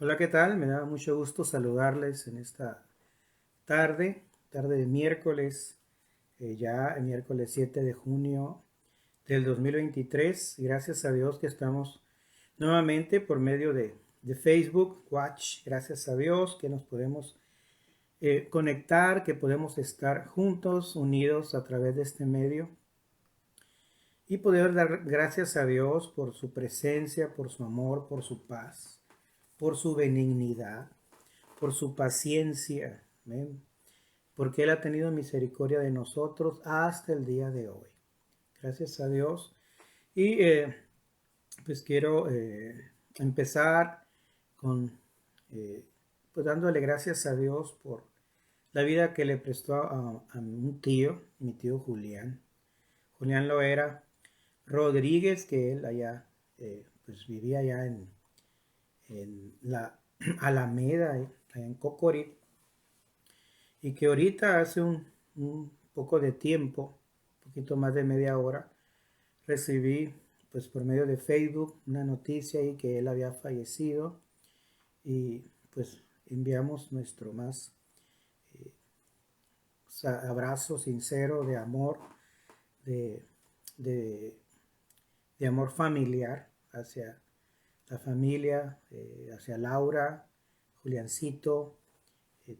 Hola, ¿qué tal? Me da mucho gusto saludarles en esta tarde de miércoles, ya el miércoles 7 de junio del 2023. Gracias a Dios que estamos nuevamente por medio de Facebook Watch. Gracias a Dios que nos podemos conectar, que podemos estar juntos, unidos a través de este medio y poder dar gracias a Dios por su presencia, por su amor, por su paz, por su benignidad, por su paciencia, amén, porque Él ha tenido misericordia de nosotros hasta el día de hoy. Gracias a Dios. Y pues quiero empezar con, eh, pues dándole gracias a Dios por la vida que le prestó a un tío, mi tío Julián. Julián Loera Rodríguez, que él allá, pues vivía allá en la Alameda, allá en Cocorit, y que ahorita hace un poco de tiempo, un poquito más de media hora, recibí pues por medio de Facebook una noticia y que él había fallecido y pues enviamos nuestro más abrazo sincero de amor, de, de, de amor familiar hacia la familia, hacia Laura, Juliancito,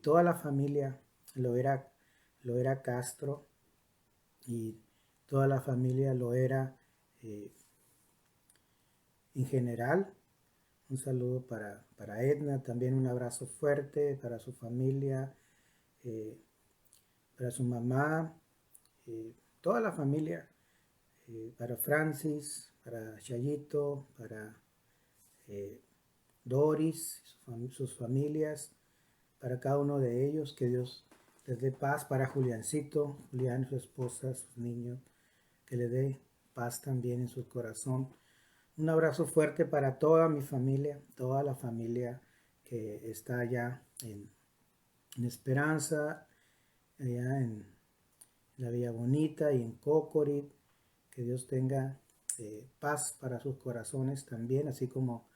toda la familia lo era Castro y toda la familia lo era en general. Un saludo para Edna, también un abrazo fuerte para su familia, eh, para su mamá, toda la familia, para Francis, para Chayito, para eh, Doris, sus familias, para cada uno de ellos, que Dios les dé paz, para Juliancito, Julián, su esposa, sus niños, que le dé paz también en su corazón. Un abrazo fuerte para toda mi familia, toda la familia que está allá en Esperanza, allá en la Villa Bonita y en Cocorit. Que Dios tenga paz para sus corazones también, así como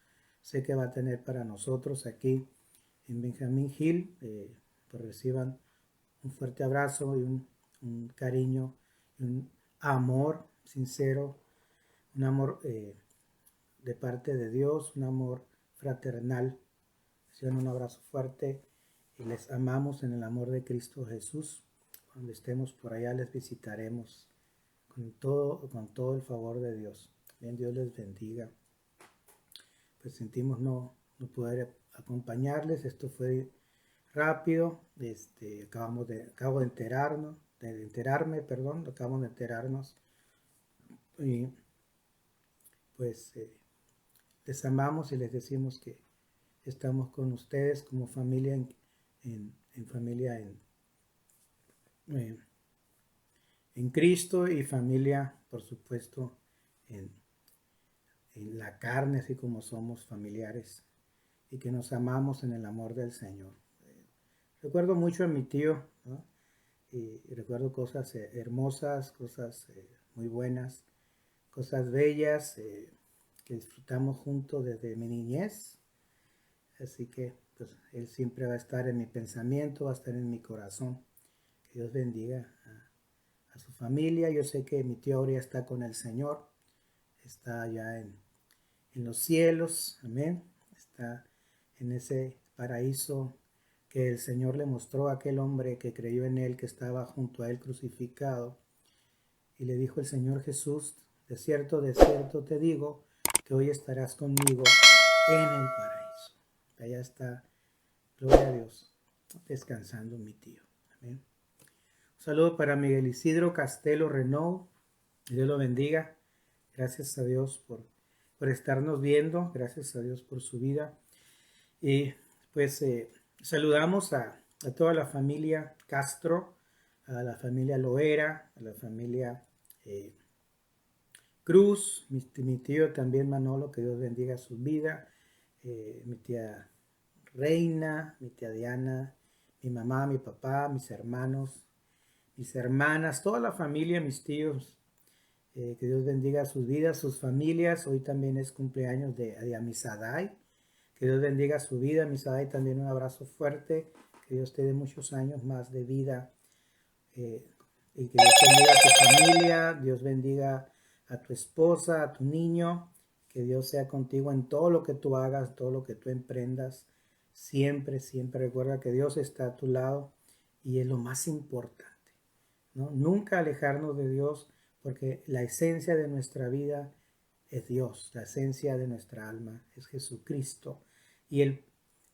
sé que va a tener para nosotros aquí en Benjamín Hill. Pues reciban un fuerte abrazo y un cariño, y un amor sincero, un amor de parte de Dios, un amor fraternal. Reciban un abrazo fuerte y les amamos en el amor de Cristo Jesús. Cuando estemos por allá les visitaremos con todo el favor de Dios. Bien, Dios les bendiga. Pues sentimos no poder acompañarles. Esto fue rápido. Acabo de enterarme, perdón, acabamos de enterarnos. Y pues les amamos y les decimos que estamos con ustedes como familia en familia eh, en Cristo y familia, por supuesto, en, en la carne, así como somos familiares y que nos amamos en el amor del Señor. Recuerdo mucho a mi tío, ¿no? Y recuerdo cosas hermosas, cosas muy buenas, cosas bellas que disfrutamos juntos desde mi niñez. Así que pues él siempre va a estar en mi pensamiento, va a estar en mi corazón. Que Dios bendiga a su familia. Yo sé que mi tío ahora está con el Señor, está allá en los cielos, amén. Está en ese paraíso que el Señor le mostró a aquel hombre que creyó en él, que estaba junto a él crucificado. Y le dijo el Señor Jesús, de cierto te digo, que hoy estarás conmigo en el paraíso. Allá está, gloria a Dios, descansando mi tío. Amén. Un saludo para Miguel Isidro Castelo Renault. Dios lo bendiga. Gracias a Dios por estarnos viendo. Gracias a Dios por su vida. Y pues saludamos a toda la familia Castro, a la familia Loera, a la familia eh, Cruz, mi tío también Manolo, que Dios bendiga su vida, mi tía Reina, mi tía Diana, mi mamá, mi papá, mis hermanos, mis hermanas, toda la familia, mis tíos, que Dios bendiga sus vidas, sus familias. Hoy también es cumpleaños de Amisadai, Que Dios bendiga su vida. Miss Adai, también un abrazo fuerte. Que Dios te dé muchos años más de vida. Y que Dios bendiga a tu familia. Dios bendiga a tu esposa, a tu niño. Que Dios sea contigo en todo lo que tú hagas, todo lo que tú emprendas. Siempre, siempre recuerda que Dios está a tu lado y es lo más importante, ¿no? Nunca alejarnos de Dios, porque la esencia de nuestra vida es Dios, la esencia de nuestra alma es Jesucristo. Y Él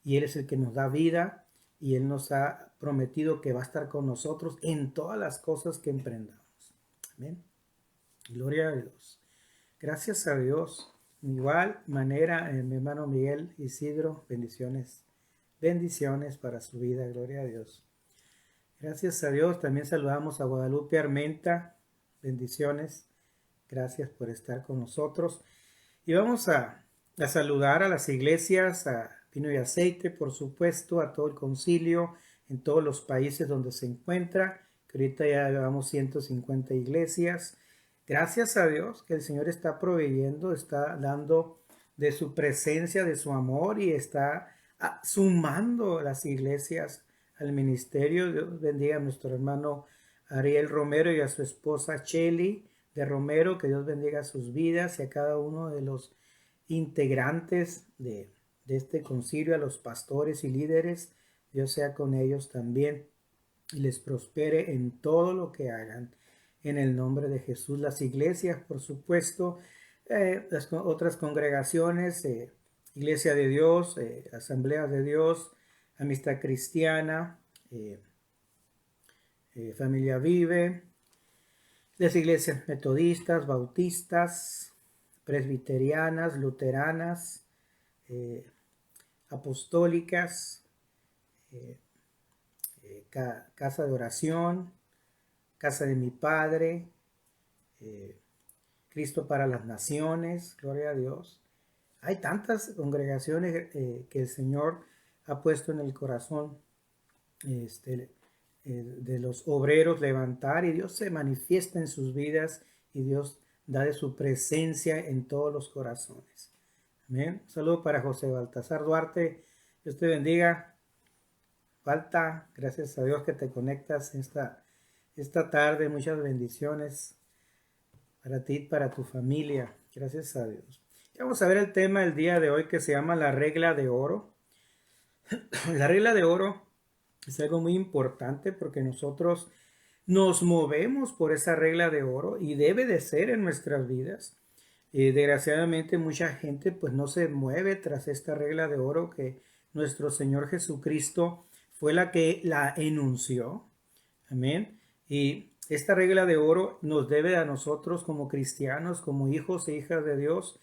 es el que nos da vida y Él nos ha prometido que va a estar con nosotros en todas las cosas que emprendamos. Amén. Gloria a Dios. Gracias a Dios. De igual manera, mi hermano Miguel Isidro, bendiciones. Bendiciones para su vida. Gloria a Dios. Gracias a Dios. También saludamos a Guadalupe Armenta. Bendiciones. Gracias por estar con nosotros. Y vamos a saludar a las iglesias, a Vino y Aceite, por supuesto, a todo el concilio en todos los países donde se encuentra, que ahorita ya llevamos 150 iglesias. Gracias a Dios que el Señor está proveyendo, está dando de su presencia, de su amor, y está sumando las iglesias al ministerio. Dios bendiga a nuestro hermano Ariel Romero y a su esposa Cheli de Romero. Que Dios bendiga sus vidas y a cada uno de los integrantes de este concilio, a los pastores y líderes. Dios sea con ellos también y les prospere en todo lo que hagan. En el nombre de Jesús. Las iglesias, por supuesto, las otras congregaciones, Iglesia de Dios, Asamblea de Dios, Amistad Cristiana, Familia Vive, las iglesias metodistas, bautistas, presbiterianas, luteranas, apostólicas, casa de oración, casa de mi Padre, Cristo para las Naciones, gloria a Dios. Hay tantas congregaciones que el Señor ha puesto en el corazón de los obreros levantar, y Dios se manifiesta en sus vidas y Dios da de su presencia en todos los corazones. Amén. Un saludo para José Baltasar Duarte. Dios te bendiga. Falta, gracias a Dios que te conectas esta tarde. Muchas bendiciones para ti y para tu familia. Gracias a Dios. Y vamos a ver el tema del día de hoy, que se llama la regla de oro. La regla de oro es algo muy importante porque nosotros nos movemos por esa regla de oro y debe de ser en nuestras vidas. Desgraciadamente mucha gente pues no se mueve tras esta regla de oro que nuestro Señor Jesucristo fue la que la enunció. Amén. Y esta regla de oro nos debe a nosotros como cristianos, como hijos e hijas de Dios,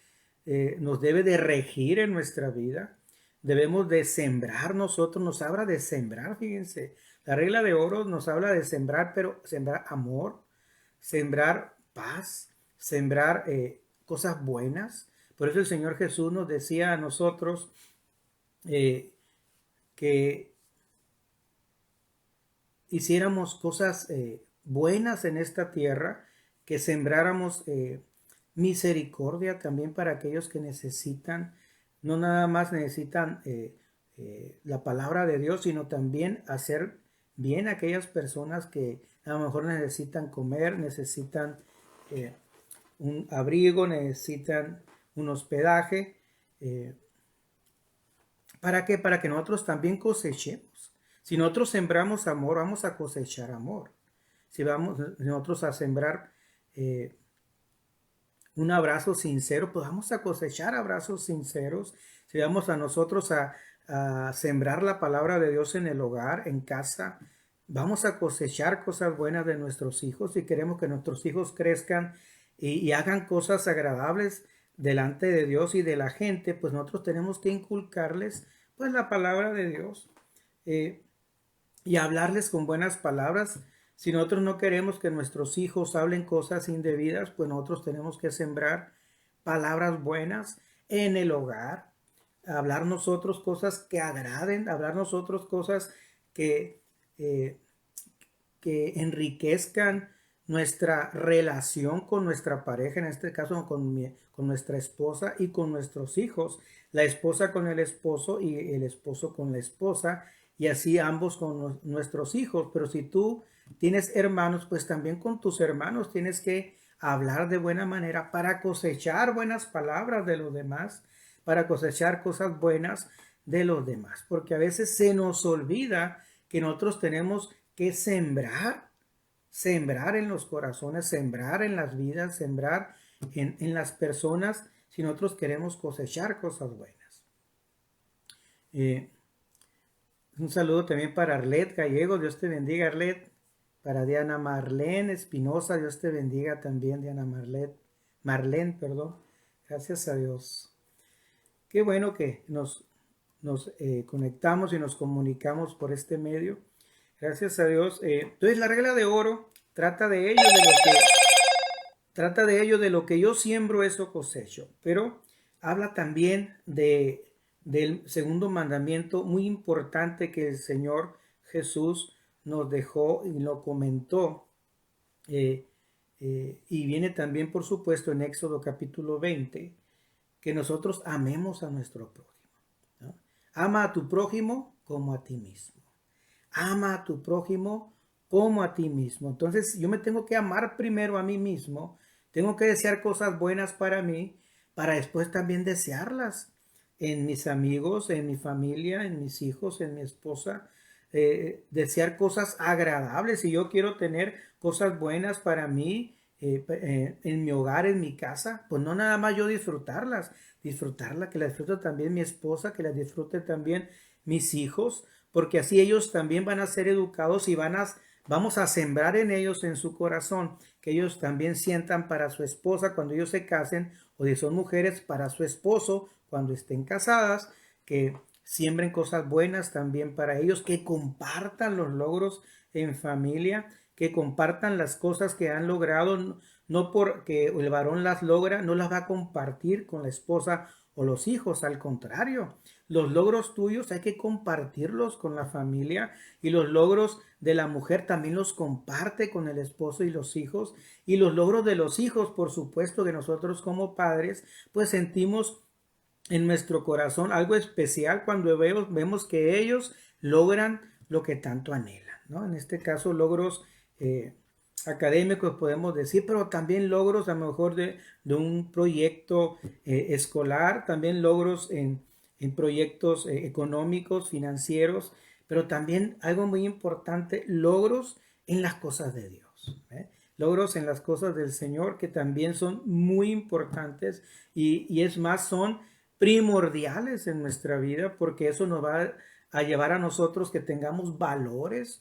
nos debe de regir en nuestra vida. Debemos de sembrar nosotros, nos habla de sembrar, fíjense. La regla de oro nos habla de sembrar, pero sembrar amor, sembrar paz, sembrar cosas buenas. Por eso el Señor Jesús nos decía a nosotros que hiciéramos cosas buenas en esta tierra, que sembráramos misericordia también para aquellos que necesitan, no nada más necesitan la palabra de Dios, sino también hacer bien a aquellas personas que a lo mejor necesitan comer, necesitan un abrigo, necesitan un hospedaje. ¿Para qué? Para que nosotros también cosechemos. Si nosotros sembramos amor, vamos a cosechar amor. Si vamos nosotros a sembrar un abrazo sincero, pues vamos a cosechar abrazos sinceros. Si vamos a nosotros a sembrar la palabra de Dios en el hogar, en casa, vamos a cosechar cosas buenas de nuestros hijos. Si queremos que nuestros hijos crezcan y hagan cosas agradables delante de Dios y de la gente, pues nosotros tenemos que inculcarles pues la palabra de Dios y hablarles con buenas palabras. Si nosotros no queremos que nuestros hijos hablen cosas indebidas, pues nosotros tenemos que sembrar palabras buenas en el hogar, hablar nosotros cosas que agraden, hablar nosotros cosas que enriquezcan nuestra relación con nuestra pareja, en este caso con nuestra esposa y con nuestros hijos, la esposa con el esposo y el esposo con la esposa, y así ambos con nuestros hijos. Pero si tú tienes hermanos, pues también con tus hermanos tienes que hablar de buena manera para cosechar buenas palabras de los demás, para cosechar cosas buenas de los demás, porque a veces se nos olvida que nosotros tenemos que sembrar en los corazones, sembrar en las vidas, sembrar en las personas, si nosotros queremos cosechar cosas buenas. Un saludo también para Arlet Gallego, Dios te bendiga, Arlet. Para Diana Marlene Espinosa, Dios te bendiga también, Diana Marlene, perdón. Gracias a Dios. Qué bueno que nos conectamos y nos comunicamos por este medio. Gracias a Dios. Entonces la regla de oro trata de ello, de lo que yo siembro, eso cosecho. Pero habla también del segundo mandamiento muy importante que el Señor Jesús nos dejó y lo comentó. Y viene también, por supuesto, en Éxodo capítulo 20, que nosotros amemos a nuestro prójimo, ¿no? Ama a tu prójimo como a ti mismo. Ama a tu prójimo como a ti mismo. Entonces yo me tengo que amar primero a mí mismo. Tengo que desear cosas buenas para mí, para después también desearlas en mis amigos, en mi familia, en mis hijos, en mi esposa. Desear cosas agradables. Si yo quiero tener cosas buenas para mí, en mi hogar, en mi casa, pues no nada más yo disfrutarlas, que las disfrute también mi esposa, que las disfrute también mis hijos, porque así ellos también van a ser educados y vamos a sembrar en ellos, en su corazón, que ellos también sientan para su esposa cuando ellos se casen, o si son mujeres, para su esposo cuando estén casadas, que siembren cosas buenas también para ellos, que compartan los logros en familia, que compartan las cosas que han logrado, no porque el varón las logra, no las va a compartir con la esposa o los hijos, al contrario, los logros tuyos hay que compartirlos con la familia, y los logros de la mujer también los comparte con el esposo y los hijos, y los logros de los hijos, por supuesto, que nosotros como padres pues sentimos en nuestro corazón algo especial cuando vemos que ellos logran lo que tanto anhelan, ¿no? En este caso logros académicos podemos decir, pero también logros a lo mejor de un proyecto escolar, también logros en proyectos económicos, financieros, pero también algo muy importante, logros en las cosas de Dios, ¿eh? Logros en las cosas del Señor, que también son muy importantes, y es más, son primordiales en nuestra vida, porque eso nos va a llevar a nosotros que tengamos valores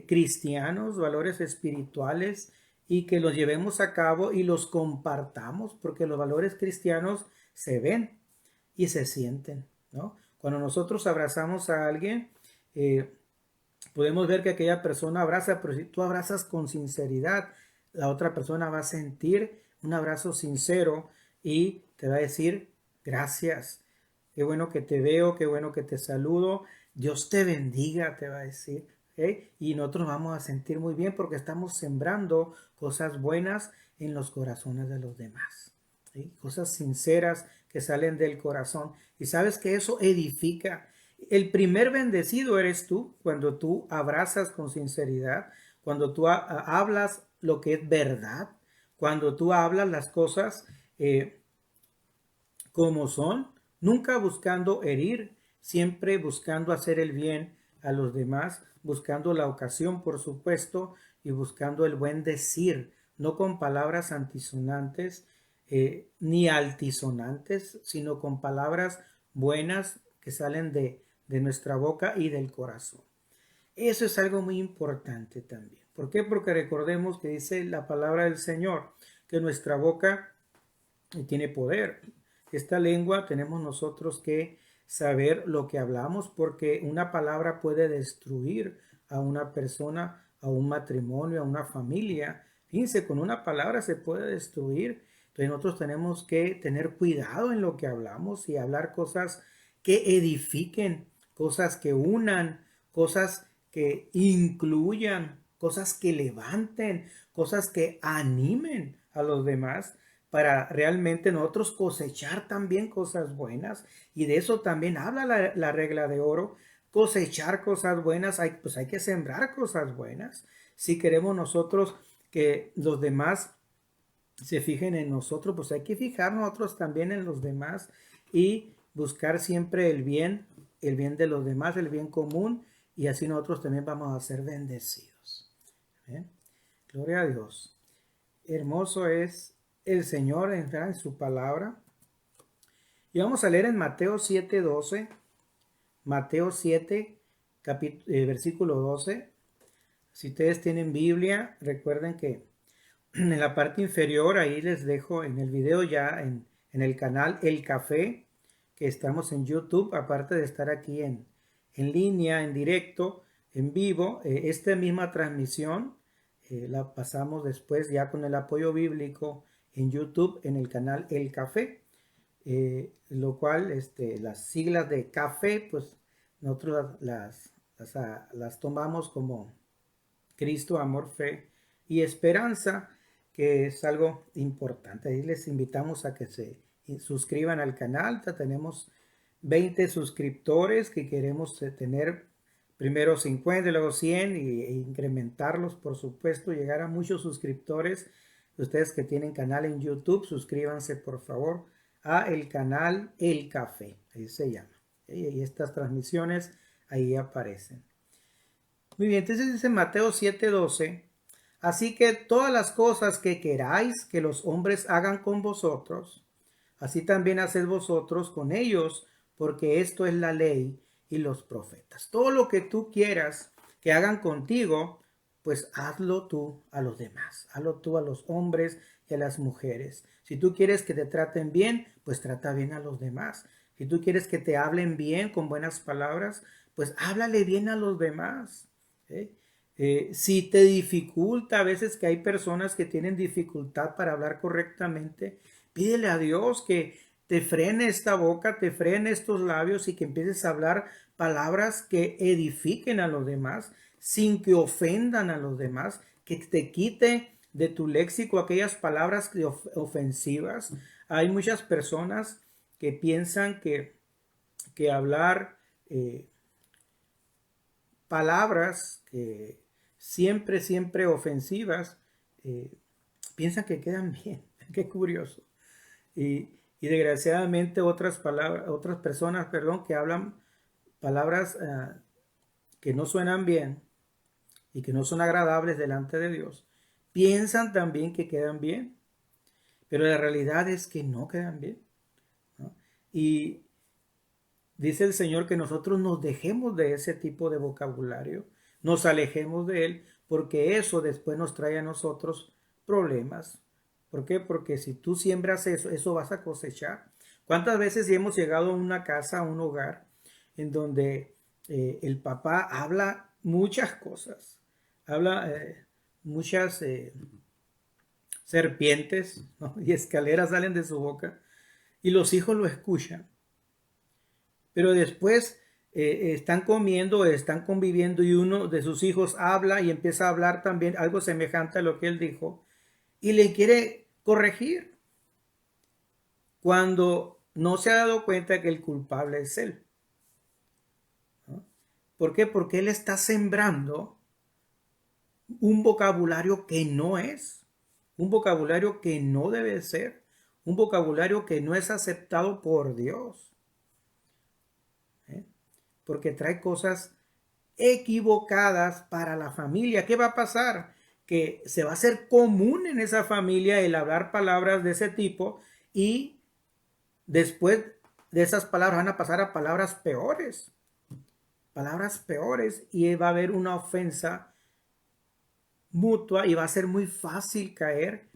cristianos, valores espirituales, y que los llevemos a cabo y los compartamos, porque los valores cristianos se ven y se sienten, ¿no? Cuando nosotros abrazamos a alguien, podemos ver que aquella persona abraza, pero si tú abrazas con sinceridad, la otra persona va a sentir un abrazo sincero y te va a decir gracias, qué bueno que te veo, qué bueno que te saludo, Dios te bendiga, te va a decir, ¿okay? Y nosotros vamos a sentir muy bien porque estamos sembrando cosas buenas en los corazones de los demás, ¿sí? Cosas sinceras que salen del corazón, y sabes que eso edifica. El primer bendecido eres tú cuando tú abrazas con sinceridad, cuando tú hablas lo que es verdad, cuando tú hablas las cosas como son, nunca buscando herir, siempre buscando hacer el bien a los demás, buscando la ocasión, por supuesto, y buscando el buen decir, no con palabras antisonantes ni altisonantes, sino con palabras buenas que salen de nuestra boca y del corazón. Eso es algo muy importante también. ¿Por qué? Porque recordemos que dice la palabra del Señor, que nuestra boca tiene poder. Esta lengua tenemos nosotros que saber lo que hablamos, porque una palabra puede destruir a una persona, a un matrimonio, a una familia. Fíjense, con una palabra se puede destruir. Entonces nosotros tenemos que tener cuidado en lo que hablamos y hablar cosas que edifiquen, cosas que unan, cosas que incluyan, cosas que levanten, cosas que animen a los demás para realmente nosotros cosechar también cosas buenas. Y de eso también habla la regla de oro, cosechar cosas buenas, pues hay que sembrar cosas buenas. Si queremos nosotros que los demás se fijen en nosotros, pues hay que fijar nosotros también en los demás y buscar siempre el bien de los demás, el bien común, y así nosotros también vamos a ser bendecidos. ¿Bien? Gloria a Dios. Hermoso es el Señor en su palabra. Y vamos a leer en Mateo 7:12, Mateo 7, versículo 12. Si ustedes tienen Biblia, recuerden que en la parte inferior, ahí les dejo en el video ya en el canal El Café, que estamos en YouTube, aparte de estar aquí en línea, en directo, en vivo. Esta misma transmisión la pasamos después ya con el apoyo bíblico en YouTube, en el canal El Café, lo cual las siglas de café, pues nosotros las tomamos como Cristo, amor, fe y esperanza, que es algo importante. Ahí les invitamos a que se suscriban al canal. Ya tenemos 20 suscriptores que queremos tener primero 50, luego 100 e incrementarlos, por supuesto, llegar a muchos suscriptores. Ustedes que tienen canal en YouTube, suscríbanse por favor a el canal El Café, ahí se llama. Y estas transmisiones ahí aparecen. Muy bien, entonces dice Mateo 7:12, así que todas las cosas que queráis que los hombres hagan con vosotros, así también haced vosotros con ellos, porque esto es la ley y los profetas. Todo lo que tú quieras que hagan contigo, pues hazlo tú a los demás, hazlo tú a los hombres y a las mujeres. Si tú quieres que te traten bien, pues trata bien a los demás. Si tú quieres que te hablen bien con buenas palabras, pues háblale bien a los demás. Si te dificulta, a veces que hay personas que tienen dificultad para hablar correctamente, pídele a Dios que te frene esta boca, te frene estos labios y que empieces a hablar palabras que edifiquen a los demás, sin que ofendan a los demás, que te quite de tu léxico aquellas palabras ofensivas. Hay muchas personas que piensan que hablar palabras que siempre ofensivas, piensan que quedan bien. Qué curioso. Y desgraciadamente otras personas, que hablan palabras que no suenan bien y que no son agradables delante de Dios, piensan también que quedan bien, pero la realidad es que no quedan bien, ¿no? Y dice el Señor que nosotros nos dejemos de ese tipo de vocabulario, nos alejemos de él, porque eso después nos trae a nosotros problemas. ¿Por qué? Porque si tú siembras eso, eso vas a cosechar. ¿Cuántas veces hemos llegado a una casa, a un hogar, en donde el papá habla muchas cosas, habla muchas serpientes, ¿no? Y escaleras salen de su boca, y los hijos lo escuchan? Pero después están comiendo, están conviviendo y uno de sus hijos habla y empieza a hablar también algo semejante a lo que él dijo y le quiere corregir cuando no se ha dado cuenta que el culpable es él, ¿no? ¿Por qué? Porque él está sembrando un vocabulario que no es, un vocabulario que no debe ser, un vocabulario que no es aceptado por Dios. Porque trae cosas equivocadas para la familia. ¿Qué va a pasar? Que se va a hacer común en esa familia el hablar palabras de ese tipo y después de esas palabras van a pasar a palabras peores y va a haber una ofensa mutua y va a ser muy fácil caer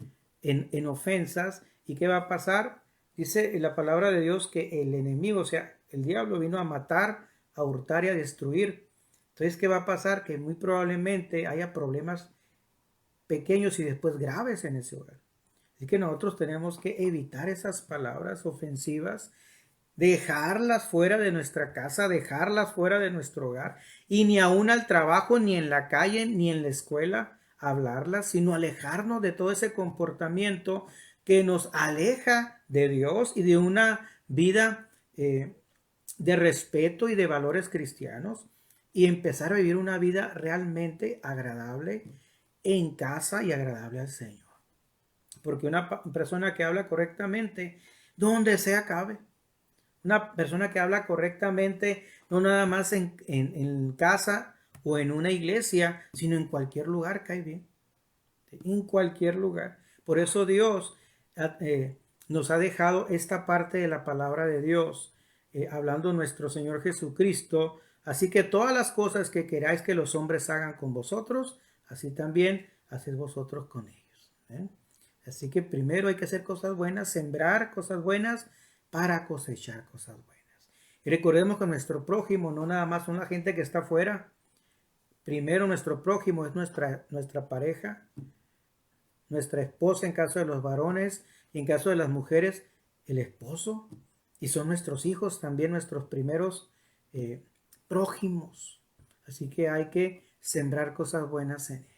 en ofensas. ¿Y qué va a pasar? Dice la palabra de Dios que el enemigo, o sea, el diablo vino a matar, a hurtar y a destruir. Entonces, ¿qué va a pasar? Que muy probablemente haya problemas pequeños y después graves en ese hogar. Así que nosotros tenemos que evitar esas palabras ofensivas dejarlas fuera de nuestra casa, dejarlas fuera de nuestro hogar, y ni aún al trabajo, ni en la calle, ni en la escuela hablarlas, sino alejarnos de todo ese comportamiento que nos aleja de Dios y de una vida de respeto y de valores cristianos, y empezar a vivir una vida realmente agradable en casa y agradable al Señor. Porque una persona que habla correctamente, donde sea cabe. Una persona que habla correctamente, no nada más en casa o en una iglesia, sino en cualquier lugar cae bien. En cualquier lugar. Por eso Dios nos ha dejado esta parte de la palabra de Dios, hablando nuestro Señor Jesucristo. Así que todas las cosas que queráis que los hombres hagan con vosotros, así también haced vosotros con ellos. Así que primero hay que hacer cosas buenas, sembrar cosas buenas para cosechar cosas buenas. Y recordemos que nuestro prójimo no nada más son la gente que está afuera. Primero nuestro prójimo es nuestra pareja, nuestra esposa en caso de los varones, y en caso de las mujeres, el esposo. Y son nuestros hijos también nuestros primeros prójimos. Así que hay que sembrar cosas buenas en ellos.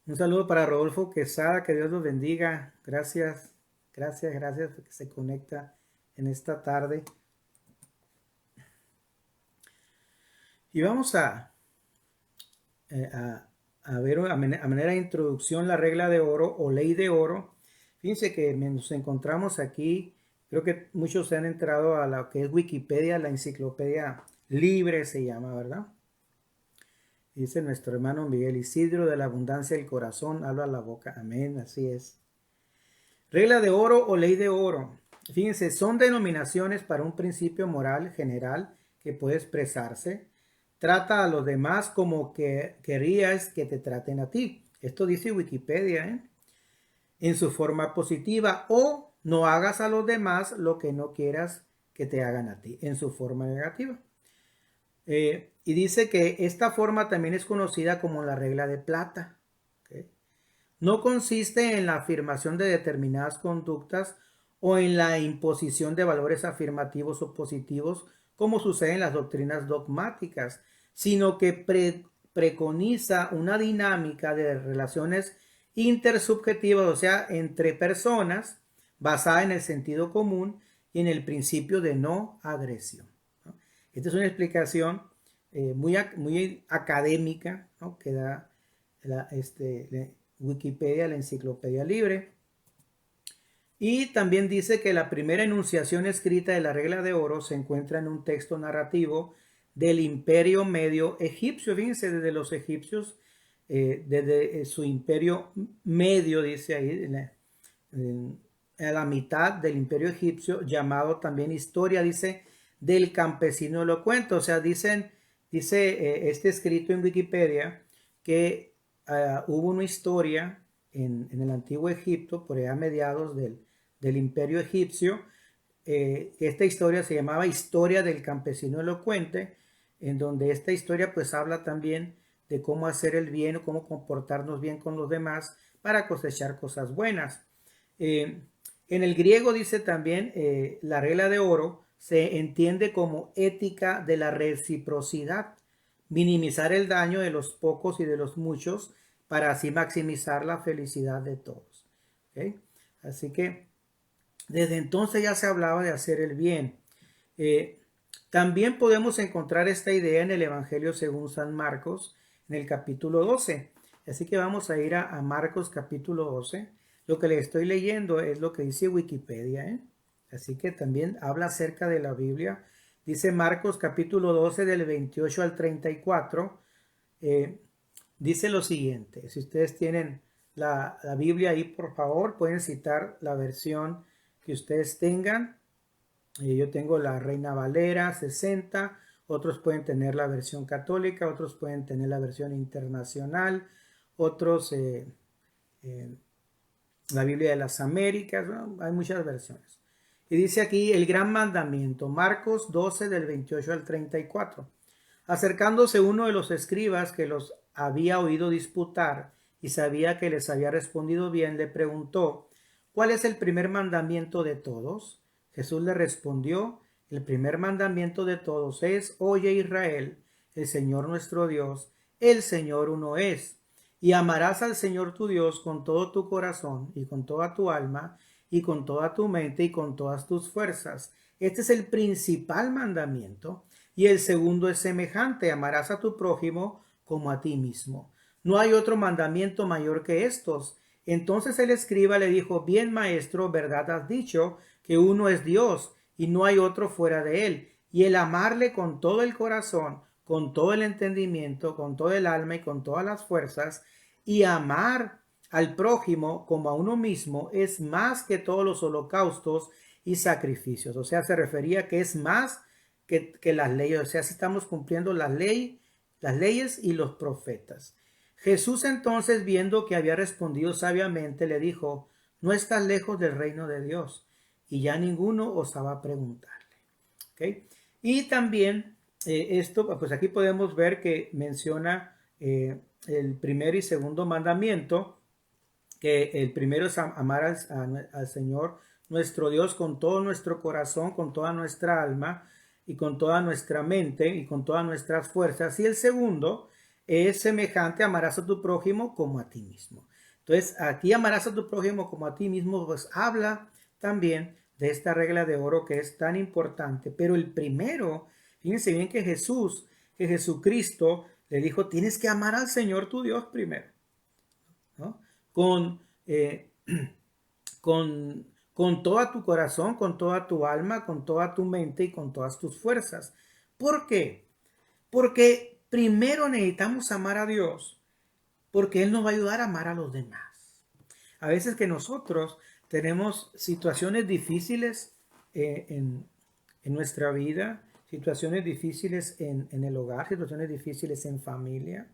Un saludo para Rodolfo Quesada, que Dios los bendiga. Gracias, gracias porque se conecta en esta tarde. Y vamos a ver a manera de introducción la regla de oro o ley de oro. Fíjense que nos encontramos aquí, creo que muchos se han entrado a lo que es Wikipedia, la enciclopedia libre se llama, ¿verdad? Dice nuestro hermano Miguel Isidro, de la abundancia del corazón habla la boca. Amén, así es. Regla de oro o ley de oro. Fíjense, son denominaciones para un principio moral general que puede expresarse. Trata a los demás como que querías que te traten a ti. Esto dice Wikipedia, en su forma positiva, o no hagas a los demás lo que no quieras que te hagan a ti, en su forma negativa. Y dice que esta forma también es conocida como la regla de plata. ¿Okay? No consiste en la afirmación de determinadas conductas o en la imposición de valores afirmativos o positivos, como sucede en las doctrinas dogmáticas, sino que preconiza una dinámica de relaciones intersubjetivas, o sea, entre personas, basada en el sentido común y en el principio de no agresión. ¿No? Esta es una explicación muy académica, ¿no? Que da Wikipedia, la enciclopedia libre. Y también dice que la primera enunciación escrita de la regla de oro se encuentra en un texto narrativo del Imperio Medio egipcio. Fíjense, desde los egipcios, desde su imperio medio, dice ahí, a la mitad del imperio egipcio, llamado también historia, dice, del campesino elocuente. O sea, dice este escrito en Wikipedia que hubo una historia en el antiguo Egipto, por allá a mediados del imperio egipcio. Esta historia se llamaba Historia del campesino elocuente, en donde esta historia pues habla también de cómo hacer el bien o cómo comportarnos bien con los demás para cosechar cosas buenas. En el griego dice también la regla de oro se entiende como ética de la reciprocidad, minimizar el daño de los pocos y de los muchos para así maximizar la felicidad de todos. ¿Okay? Así que desde entonces ya se hablaba de hacer el bien. También podemos encontrar esta idea en el Evangelio según San Marcos, en el capítulo 12. Así que vamos a ir a Marcos capítulo 12. Lo que le estoy leyendo es lo que dice Wikipedia, Así que también habla acerca de la Biblia. Dice Marcos capítulo 12 del 28 al 34. Dice lo siguiente. Si ustedes tienen la Biblia ahí, por favor, pueden citar la versión que ustedes tengan. Yo tengo la Reina Valera 60. Otros pueden tener la versión católica. Otros pueden tener la versión internacional. Otros la Biblia de las Américas, ¿no? Hay muchas versiones. Y dice aquí el gran mandamiento, Marcos 12 del 28 al 34. Acercándose uno de los escribas que los había oído disputar y sabía que les había respondido bien, le preguntó, ¿cuál es el primer mandamiento de todos? Jesús le respondió, el primer mandamiento de todos es, oye Israel, el Señor nuestro Dios, el Señor uno es. Y amarás al Señor tu Dios con todo tu corazón y con toda tu alma y con toda tu mente y con todas tus fuerzas. Este es el principal mandamiento. Y el segundo es semejante, amarás a tu prójimo como a ti mismo. No hay otro mandamiento mayor que estos. Entonces el escriba le dijo, bien maestro, verdad has dicho, que uno es Dios y no hay otro fuera de él. Y el amarle con todo el corazón, con todo el entendimiento, con todo el alma y con todas las fuerzas, y amar al prójimo como a uno mismo es más que todos los holocaustos y sacrificios. O sea, se refería que es más que las leyes. O sea, si estamos cumpliendo las leyes y los profetas. Jesús entonces, viendo que había respondido sabiamente, le dijo, no estás lejos del reino de Dios. Y ya ninguno osaba preguntarle. ¿Okay? Y también esto, pues aquí podemos ver que menciona el primer y segundo mandamiento, que el primero es amar al Señor nuestro Dios con todo nuestro corazón, con toda nuestra alma y con toda nuestra mente y con todas nuestras fuerzas. Y el segundo es semejante, amarás a tu prójimo como a ti mismo. Entonces, aquí amarás a tu prójimo como a ti mismo, pues habla también de esta regla de oro que es tan importante. Pero el primero, fíjense bien que Jesucristo le dijo, tienes que amar al Señor tu Dios primero, ¿no? Con, eh, con toda tu corazón, con toda tu alma, con toda tu mente y con todas tus fuerzas. ¿Por qué? Porque primero necesitamos amar a Dios, porque Él nos va a ayudar a amar a los demás. A veces que nosotros tenemos situaciones difíciles en nuestra vida, situaciones difíciles en el hogar, situaciones difíciles en familia.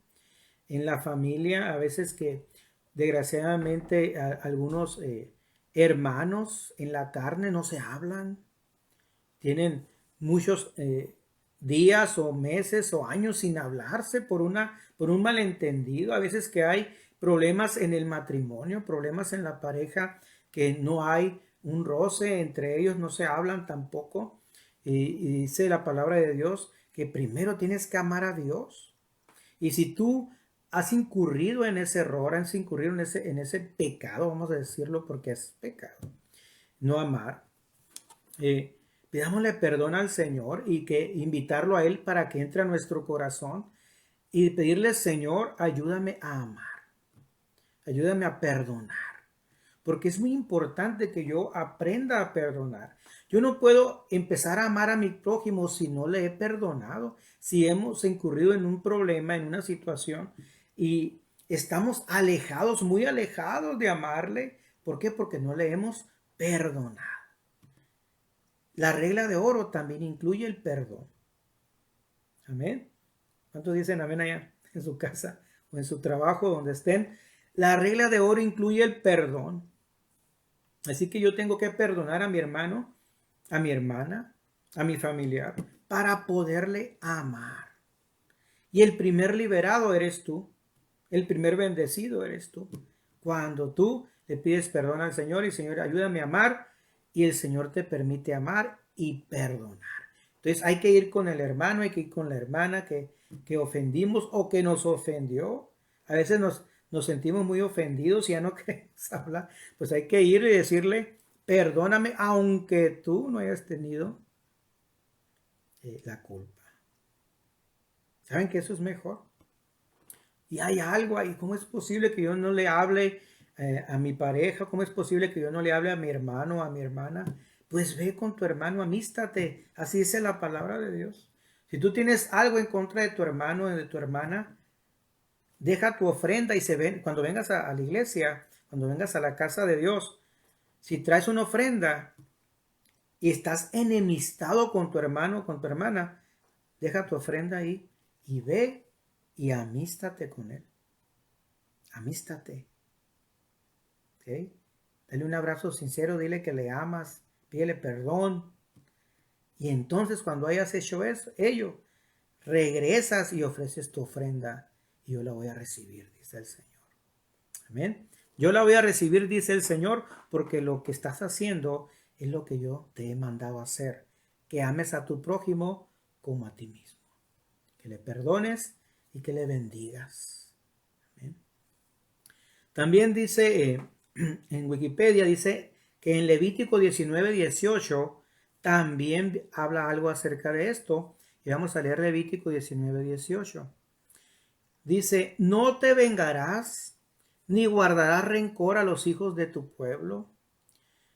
En la familia, a veces que desgraciadamente algunos hermanos en la carne no se hablan, tienen muchos días o meses o años sin hablarse por un malentendido. A veces que hay problemas en el matrimonio, problemas en la pareja, que no hay un roce entre ellos, no se hablan tampoco. Y dice la palabra de Dios que primero tienes que amar a Dios. Y si tú has incurrido en ese error, has incurrido en ese pecado, vamos a decirlo porque es pecado, no amar, pidámosle perdón al Señor y que invitarlo a Él para que entre a nuestro corazón y pedirle, Señor, ayúdame a amar, ayúdame a perdonar. Porque es muy importante que yo aprenda a perdonar. Yo no puedo empezar a amar a mi prójimo si no le he perdonado, si hemos incurrido en un problema, en una situación y estamos alejados, muy alejados de amarle. ¿Por qué? Porque no le hemos perdonado. La regla de oro también incluye el perdón. Amén. ¿Cuántos dicen amén allá en su casa o en su trabajo, donde estén? La regla de oro incluye el perdón. Así que yo tengo que perdonar a mi hermano, a mi hermana, a mi familiar, para poderle amar. Y el primer liberado eres tú. El primer bendecido eres tú. Cuando tú le pides perdón al Señor y Señor, ayúdame a amar, y el Señor te permite amar y perdonar. Entonces hay que ir con el hermano, hay que ir con la hermana que ofendimos o que nos ofendió. A veces nos sentimos muy ofendidos y ya no queremos hablar. Pues hay que ir y decirle, perdóname, aunque tú no hayas tenido la culpa. ¿Saben que eso es mejor? Y hay algo ahí. ¿Cómo es posible que yo no le hable a mi pareja? ¿Cómo es posible que yo no le hable a mi hermano o a mi hermana? Pues ve con tu hermano, amístate. Así dice la palabra de Dios. Si tú tienes algo en contra de tu hermano o de tu hermana, deja tu ofrenda y cuando vengas a la iglesia, cuando vengas a la casa de Dios, si traes una ofrenda y estás enemistado con tu hermano o con tu hermana, deja tu ofrenda ahí y ve y amístate con él. Amístate. ¿Okay? Dale un abrazo sincero, dile que le amas, pídele perdón. Y entonces cuando hayas hecho ello, regresas y ofreces tu ofrenda y yo la voy a recibir, dice el Señor. Amén. Yo la voy a recibir, dice el Señor, porque lo que estás haciendo es lo que yo te he mandado a hacer, que ames a tu prójimo como a ti mismo, que le perdones y que le bendigas. ¿Amén? También dice en Wikipedia, dice que en Levítico 19:18 también habla algo acerca de esto. Y vamos a leer Levítico 19:18. Dice, no te vengarás ni guardarás rencor a los hijos de tu pueblo,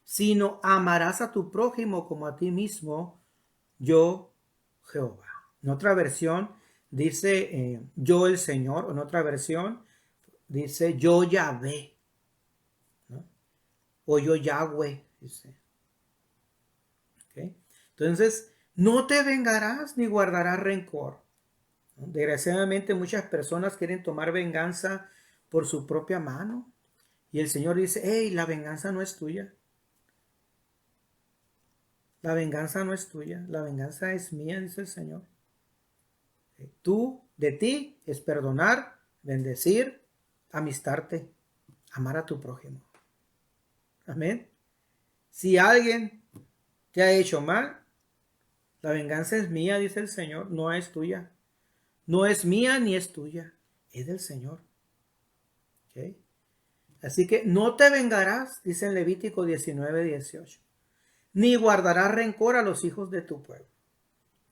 sino amarás a tu prójimo como a ti mismo, yo Jehová. En otra versión dice yo el Señor, en otra versión dice yo Yahvé, ¿no? O yo Yahweh, dice. ¿Okay? Entonces, no te vengarás ni guardarás rencor. ¿No? Desgraciadamente muchas personas quieren tomar venganza por su propia mano. Y el Señor dice, hey, la venganza no es tuya. La venganza no es tuya, la venganza es mía, dice el Señor. Tú, de ti, es perdonar, bendecir, amistarte, amar a tu prójimo. Amén. Si alguien te ha hecho mal, la venganza es mía, dice el Señor, no es tuya. No es mía ni es tuya, es del Señor. ¿Okay? Así que no te vengarás, dice en Levítico 19:18, ni guardarás rencor a los hijos de tu pueblo.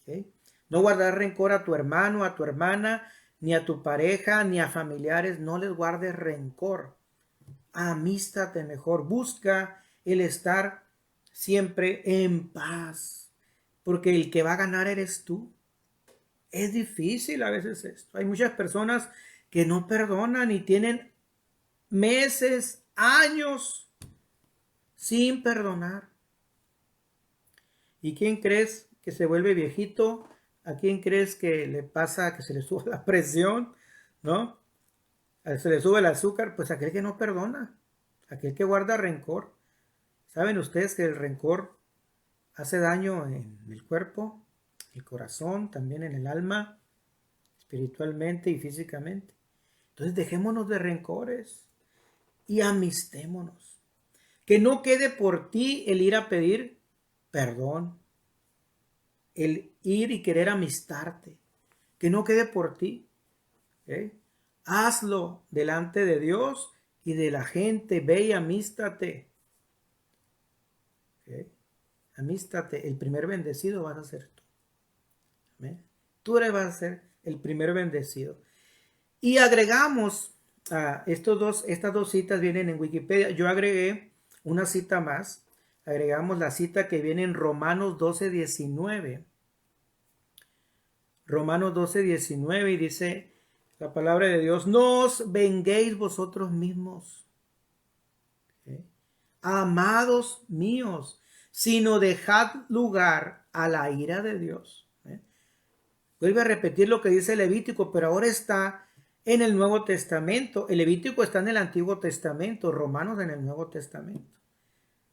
¿Okay? No guardarás rencor a tu hermano, a tu hermana, ni a tu pareja, ni a familiares. No les guardes rencor. Amístate mejor. Busca el estar siempre en paz. Porque el que va a ganar eres tú. Es difícil a veces esto. Hay muchas personas que no perdonan y tienen meses, años sin perdonar. ¿Y quién crees que se vuelve viejito? ¿A quién crees que le pasa que se le sube la presión? ¿No? Se le sube el azúcar, pues aquel que no perdona, aquel que guarda rencor. ¿Saben ustedes que el rencor hace daño en el cuerpo, el corazón, también en el alma, espiritualmente y físicamente? Entonces dejémonos de rencores y amistémonos. Que no quede por ti el ir a pedir perdón, el ir y querer amistarte, que no quede por ti. ¿Okay? Hazlo delante de Dios y de la gente, ve y amístate. ¿Okay? Amístate, el primer bendecido vas a ser tú. ¿Amén? Tú vas a ser el primer bendecido. Y agregamos a estas dos citas vienen en Wikipedia. Yo agregué una cita más. Agregamos la cita que viene en Romanos 12:19. Romanos 12:19 y dice la palabra de Dios, no os venguéis vosotros mismos, ¿okay? Amados míos, sino dejad lugar a la ira de Dios. ¿Okay? Vuelve a repetir lo que dice el Levítico, pero ahora está en el Nuevo Testamento. El Levítico está en el Antiguo Testamento, Romanos en el Nuevo Testamento.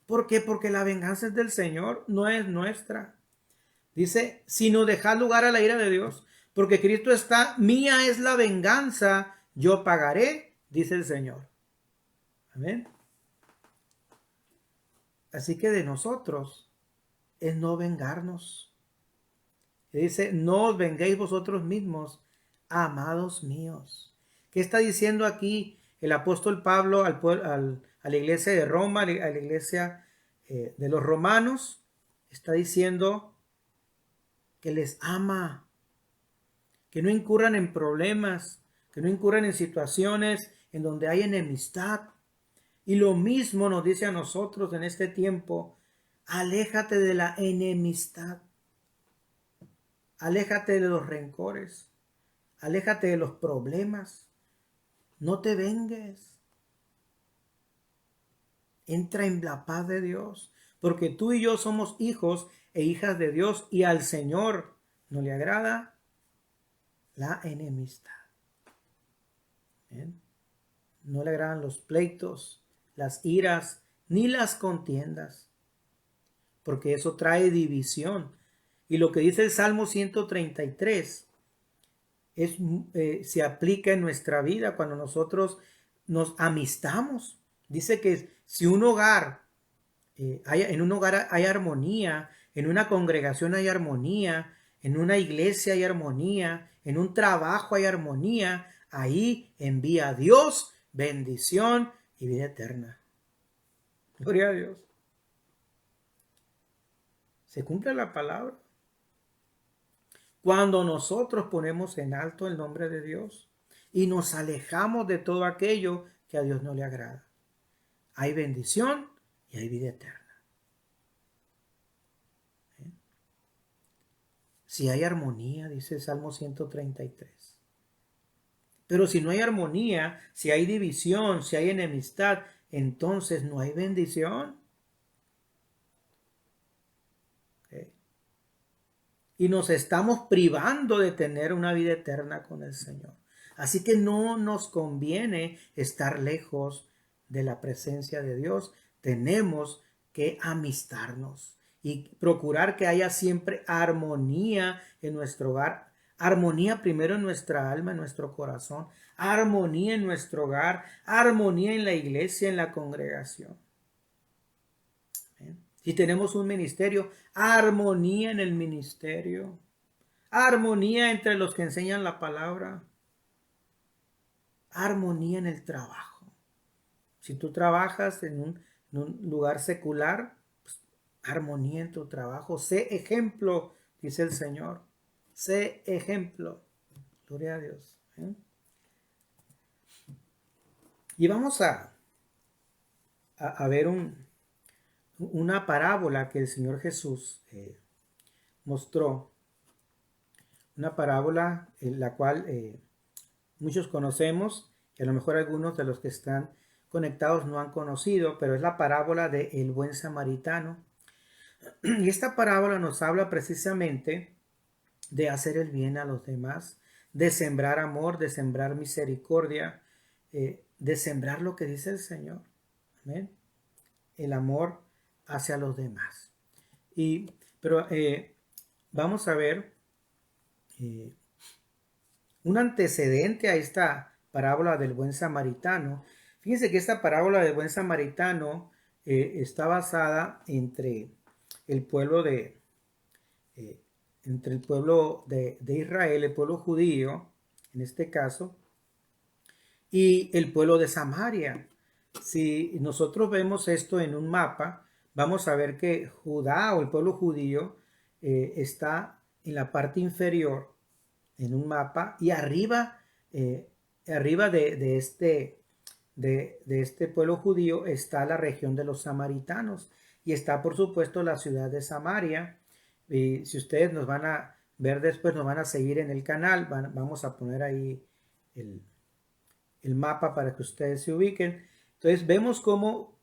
¿Por qué? Porque la venganza es del Señor, no es nuestra. Dice, sino dejad lugar a la ira de Dios, porque Cristo está, mía es la venganza, yo pagaré, dice el Señor. Amén. Así que de nosotros es no vengarnos. Y dice, no os venguéis vosotros mismos, amados míos. ¿Qué está diciendo aquí el apóstol Pablo a la iglesia de Roma, a la iglesia de los romanos? Está diciendo que les ama, que no incurran en problemas, que no incurran en situaciones en donde hay enemistad. Y lo mismo nos dice a nosotros en este tiempo, aléjate de la enemistad, aléjate de los rencores, aléjate de los problemas, no te vengues, entra en la paz de Dios, porque tú y yo somos hijos e hijas de Dios y al Señor no le agrada la enemistad. ¿Bien? No le agradan los pleitos, las iras, ni las contiendas, porque eso trae división. Y lo que dice el Salmo 133 se aplica en nuestra vida cuando nosotros nos amistamos. Dice que si un hogar en un hogar hay armonía, en una congregación hay armonía, en una iglesia hay armonía, en un trabajo hay armonía, ahí envía a Dios bendición y vida eterna. Gloria a Dios. Se cumple la palabra. Cuando nosotros ponemos en alto el nombre de Dios y nos alejamos de todo aquello que a Dios no le agrada, hay bendición y hay vida eterna. Si hay armonía, dice el Salmo 133. Pero si no hay armonía, si hay división, si hay enemistad, entonces no hay bendición. ¿Okay? Y nos estamos privando de tener una vida eterna con el Señor. Así que no nos conviene estar lejos de la presencia de Dios. Tenemos que amistarnos y procurar que haya siempre armonía en nuestro hogar. Armonía primero en nuestra alma, en nuestro corazón. Armonía en nuestro hogar. Armonía en la iglesia, en la congregación. Si tenemos un ministerio, armonía en el ministerio. Armonía entre los que enseñan la palabra. Armonía en el trabajo. Si tú trabajas en un lugar secular, pues, armonía en tu trabajo. Sé ejemplo, dice el Señor. Sé ejemplo. Gloria a Dios. Y vamos a ver una parábola que el Señor Jesús mostró. Una parábola en la cual muchos conocemos, y a lo mejor algunos de los que están conectados no han conocido, pero es la parábola de el buen samaritano. Y esta parábola nos habla precisamente de hacer el bien a los demás, de sembrar amor, de sembrar misericordia, de sembrar lo que dice el Señor. Amén. El amor hacia los demás. Pero vamos a ver un antecedente a esta parábola del buen samaritano. Fíjense que esta parábola del buen samaritano está basada entre el pueblo de Israel, el pueblo judío, en este caso, y el pueblo de Samaria. Si nosotros vemos esto en un mapa, vamos a ver que Judá o el pueblo judío está en la parte inferior en un mapa, y arriba de este pueblo judío está la región de los samaritanos, y está por supuesto la ciudad de Samaria. Y si ustedes nos van a ver después, nos van a seguir en el canal, vamos a poner ahí el mapa para que ustedes se ubiquen. Entonces vemos cómo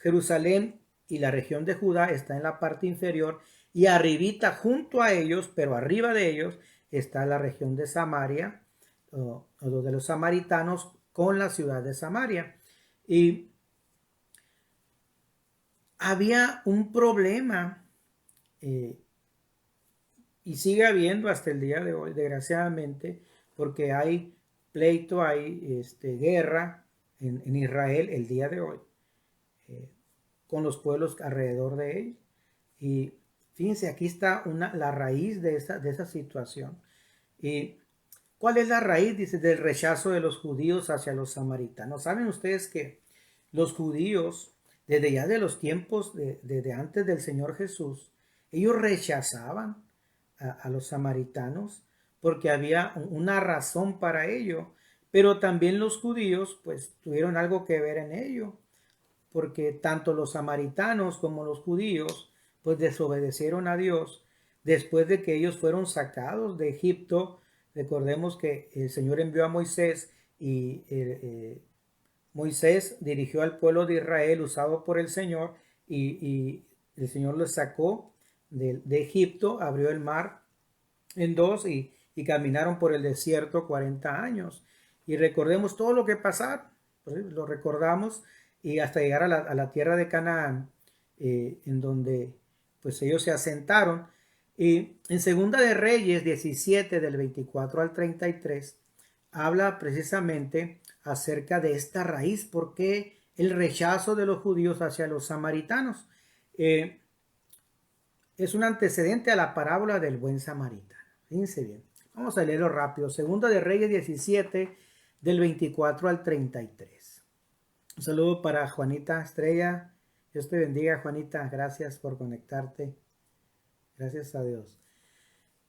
Jerusalén y la región de Judá está en la parte inferior, y arribita junto a ellos, pero arriba de ellos, está la región de Samaria, o de los samaritanos, con la ciudad de Samaria. Y había un problema, y sigue habiendo hasta el día de hoy, desgraciadamente, porque hay pleito, hay guerra en Israel el día de hoy, con los pueblos alrededor de él. Y fíjense, aquí está la raíz de esa situación. ¿Y cuál es la raíz? Dice, del rechazo de los judíos hacia los samaritanos. ¿Saben ustedes que los judíos, desde ya de los tiempos, desde antes del Señor Jesús, ellos rechazaban a los samaritanos porque había una razón para ello? Pero también los judíos pues tuvieron algo que ver en ello, porque tanto los samaritanos como los judíos pues desobedecieron a Dios después de que ellos fueron sacados de Egipto. Recordemos que el Señor envió a Moisés, y Moisés dirigió al pueblo de Israel usado por el Señor, y el Señor los sacó de Egipto, abrió el mar en dos, y caminaron por el desierto 40 años. Y recordemos todo lo que pasaron, pues, lo recordamos, y hasta llegar a la tierra de Canaán, en donde pues ellos se asentaron. Y en Segunda de Reyes 17, del 24 al 33, habla precisamente acerca de esta raíz, por qué el rechazo de los judíos hacia los samaritanos. Es un antecedente a la parábola del buen samaritano. Fíjense bien. Vamos a leerlo rápido. Segunda de Reyes 17, del 24 al 33. Un saludo para Juanita Estrella. Dios te bendiga, Juanita. Gracias por conectarte. Gracias a Dios.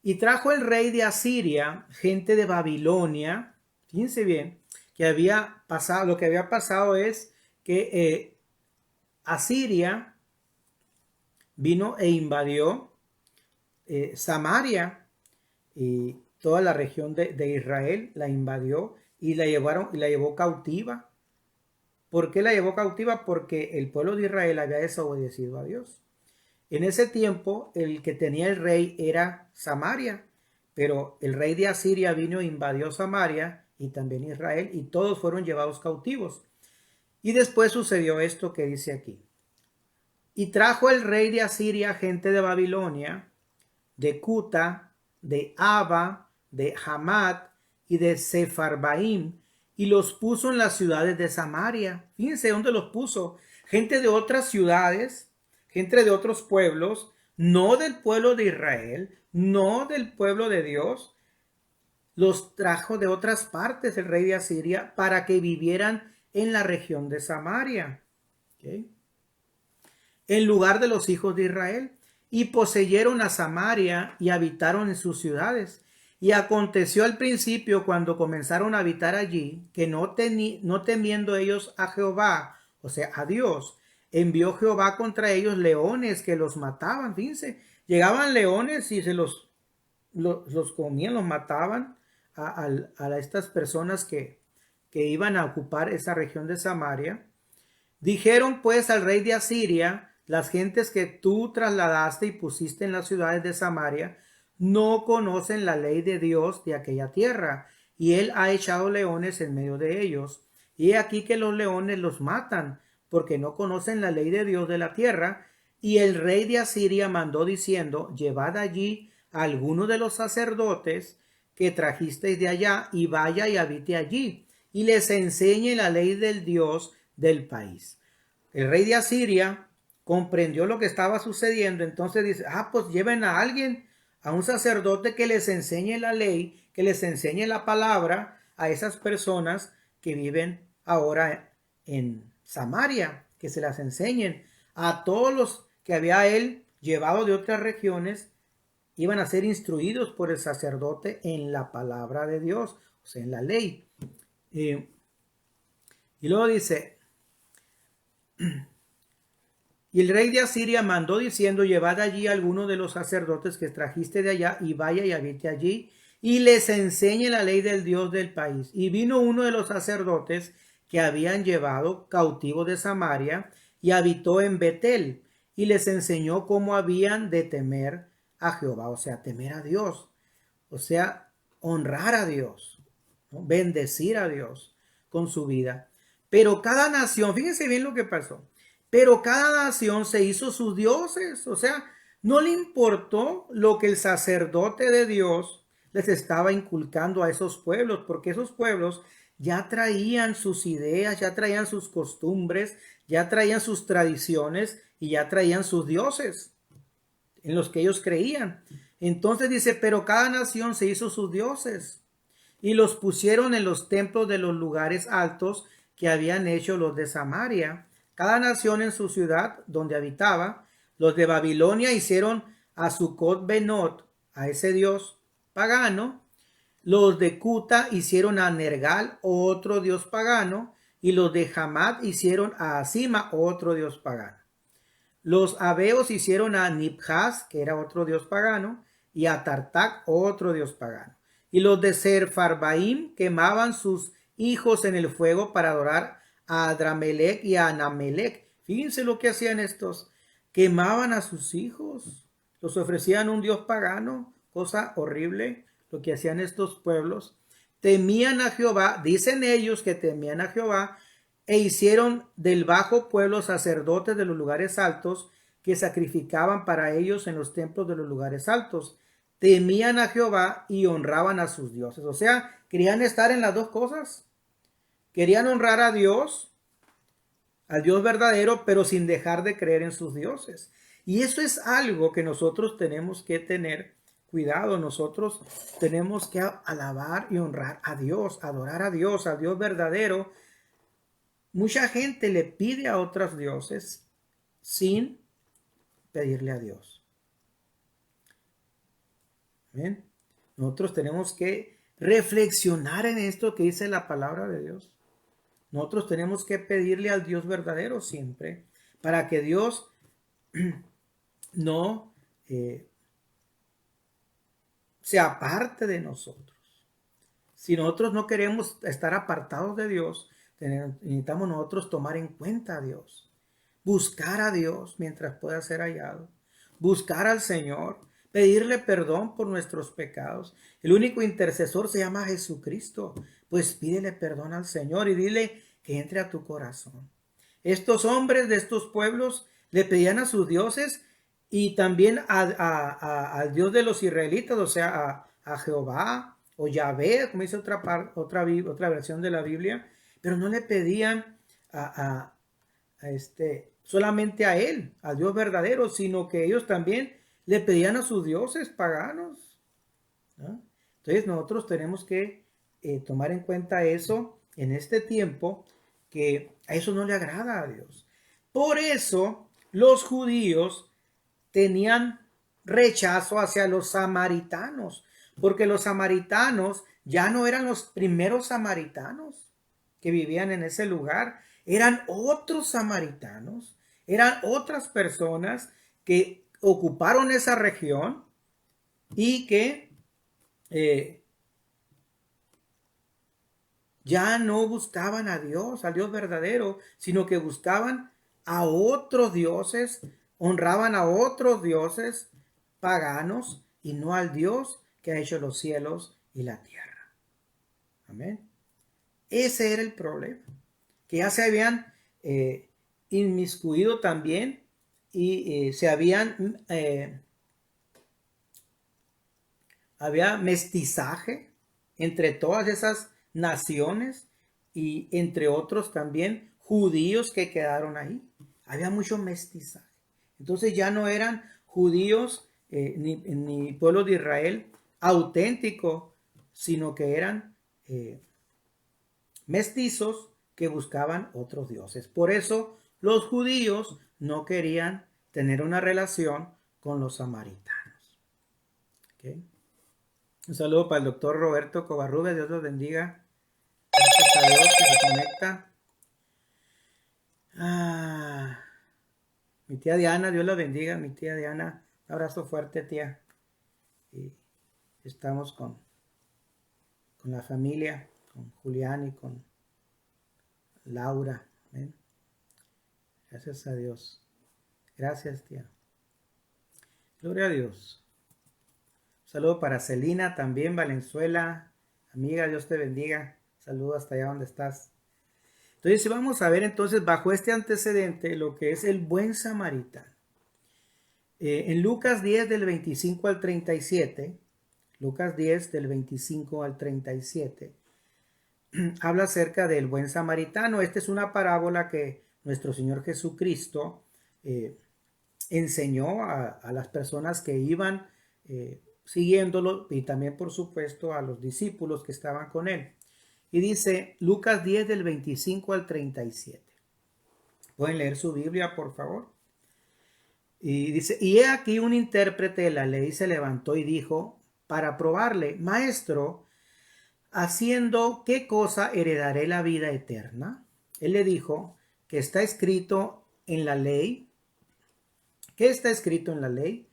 Y trajo el rey de Asiria gente de Babilonia. Fíjense bien, que había pasado, lo que había pasado es que Asiria vino e invadió Samaria y toda la región de Israel, la invadió y la llevó cautiva. ¿Por qué la llevó cautiva? Porque el pueblo de Israel había desobedecido a Dios. En ese tiempo, el que tenía el rey era Samaria, pero el rey de Asiria vino e invadió Samaria y también Israel, y todos fueron llevados cautivos. Y después sucedió esto que dice aquí. Y trajo el rey de Asiria gente de Babilonia, de Cuta, de Aba, de Hamat y de Sefarbaim, y los puso en las ciudades de Samaria. Fíjense dónde los puso. Gente de otras ciudades, gente de otros pueblos, no del pueblo de Israel, no del pueblo de Dios. Los trajo de otras partes el rey de Asiria para que vivieran en la región de Samaria. ¿Okay? En lugar de los hijos de Israel. Y poseyeron a Samaria y habitaron en sus ciudades. Y aconteció al principio, cuando comenzaron a habitar allí, que no temiendo ellos a Jehová, o sea, a Dios, envió Jehová contra ellos leones que los mataban. Fíjense, llegaban leones y se los comían, los mataban a estas personas que iban a ocupar esa región de Samaria. Dijeron pues al rey de Asiria: las gentes que tú trasladaste y pusiste en las ciudades de Samaria no conocen la ley de Dios de aquella tierra, y él ha echado leones en medio de ellos. Y he aquí que los leones los matan, porque no conocen la ley de Dios de la tierra. Y el rey de Asiria mandó diciendo: llevad allí a alguno de los sacerdotes que trajisteis de allá, y vaya y habite allí, y les enseñe la ley del Dios del país. El rey de Asiria comprendió lo que estaba sucediendo, entonces dice: pues lleven a alguien, a un sacerdote que les enseñe la ley, que les enseñe la palabra a esas personas que viven ahora en Samaria, que se las enseñen. A todos los que había él llevado de otras regiones, iban a ser instruidos por el sacerdote en la palabra de Dios, o sea, en la ley. Y luego dice: y el rey de Asiria mandó diciendo: llevad allí a alguno de los sacerdotes que trajiste de allá, y vaya y habite allí, y les enseñe la ley del Dios del país. Y vino uno de los sacerdotes que habían llevado cautivo de Samaria, y habitó en Betel, y les enseñó cómo habían de temer a Jehová, o sea, temer a Dios, o sea, honrar a Dios, ¿no? Bendecir a Dios con su vida. Pero cada nación, fíjense bien lo que pasó. Pero cada nación se hizo sus dioses, o sea, no le importó lo que el sacerdote de Dios les estaba inculcando a esos pueblos, porque esos pueblos ya traían sus ideas, ya traían sus costumbres, ya traían sus tradiciones y ya traían sus dioses en los que ellos creían. Entonces dice: pero cada nación se hizo sus dioses y los pusieron en los templos de los lugares altos que habían hecho los de Samaria, cada nación en su ciudad donde habitaba. Los de Babilonia hicieron a Sucot Benot, a ese dios pagano. Los de Cuta hicieron a Nergal, otro dios pagano. Y los de Hamat hicieron a Asima, otro dios pagano. Los abeos hicieron a Nibhaz, que era otro dios pagano, y a Tartac, otro dios pagano. Y los de Sefarbaim quemaban sus hijos en el fuego para adorar a Adramelech y a Anamelech. Fíjense lo que hacían estos: quemaban a sus hijos, los ofrecían a un dios pagano. Cosa horrible lo que hacían estos pueblos. Temían a Jehová, dicen ellos que temían a Jehová, e hicieron del bajo pueblo sacerdotes de los lugares altos, que sacrificaban para ellos en los templos de los lugares altos. Temían a Jehová y honraban a sus dioses. O sea, querían estar en las dos cosas. Querían honrar a Dios, al Dios verdadero, pero sin dejar de creer en sus dioses. Y eso es algo que nosotros tenemos que tener cuidado. Nosotros tenemos que alabar y honrar a Dios, adorar a Dios, al Dios verdadero. Mucha gente le pide a otros dioses sin pedirle a Dios. ¿Ven? Nosotros tenemos que reflexionar en esto que dice la palabra de Dios. Nosotros tenemos que pedirle al Dios verdadero siempre para que Dios no se aparte de nosotros. Si nosotros no queremos estar apartados de Dios, necesitamos nosotros tomar en cuenta a Dios, buscar a Dios mientras pueda ser hallado, buscar al Señor, pedirle perdón por nuestros pecados. El único intercesor se llama Jesucristo. Pues pídele perdón al Señor y dile que entre a tu corazón. Estos hombres de estos pueblos le pedían a sus dioses y también al Dios de los israelitas, o sea, a Jehová o Yahvé, como dice otra versión de la Biblia, pero no le pedían solamente a él, al Dios verdadero, sino que ellos también le pedían a sus dioses paganos, ¿no? Entonces nosotros tenemos que tomar en cuenta eso en este tiempo, que a eso no le agrada a Dios. Por eso los judíos tenían rechazo hacia los samaritanos, porque los samaritanos ya no eran los primeros samaritanos que vivían en ese lugar, eran otros samaritanos, eran otras personas que ocuparon esa región y que ya no buscaban a Dios, al Dios verdadero, sino que buscaban a otros dioses, honraban a otros dioses paganos y no al Dios que ha hecho los cielos y la tierra. Amén. Ese era el problema, que ya se habían inmiscuido también y se habían había mestizaje entre todas esas naciones y entre otros también judíos que quedaron ahí. Había mucho mestizaje. Entonces ya no eran judíos ni pueblo de Israel auténtico, sino que eran mestizos que buscaban otros dioses. Por eso los judíos no querían tener una relación con los samaritanos. ¿Okay? Un saludo para el doctor Roberto Covarrubias, Dios los bendiga. Gracias a Dios que se conecta. Mi tía Diana, Dios la bendiga, mi tía Diana. Un abrazo fuerte, tía. Y estamos con la familia, con Julián y con Laura. ¿Ven? Gracias a Dios. Gracias, tía. Gloria a Dios. Saludo para Celina también, Valenzuela. Amiga, Dios te bendiga. Saludo hasta allá donde estás. Entonces vamos a ver entonces bajo este antecedente lo que es el buen samaritano. En Lucas 10 del 25 al 37, Lucas 10 del 25 al 37, habla acerca del buen samaritano. Esta es una parábola que nuestro Señor Jesucristo enseñó a las personas que iban siguiéndolo y también por supuesto a los discípulos que estaban con él. Y dice Lucas 10 del 25 al 37. ¿Pueden leer su Biblia, por favor? Y dice, y he aquí un intérprete de la ley se levantó y dijo, para probarle, maestro, ¿haciendo qué cosa heredaré la vida eterna? Él le dijo, que está escrito en la ley. ¿Qué está escrito en la ley?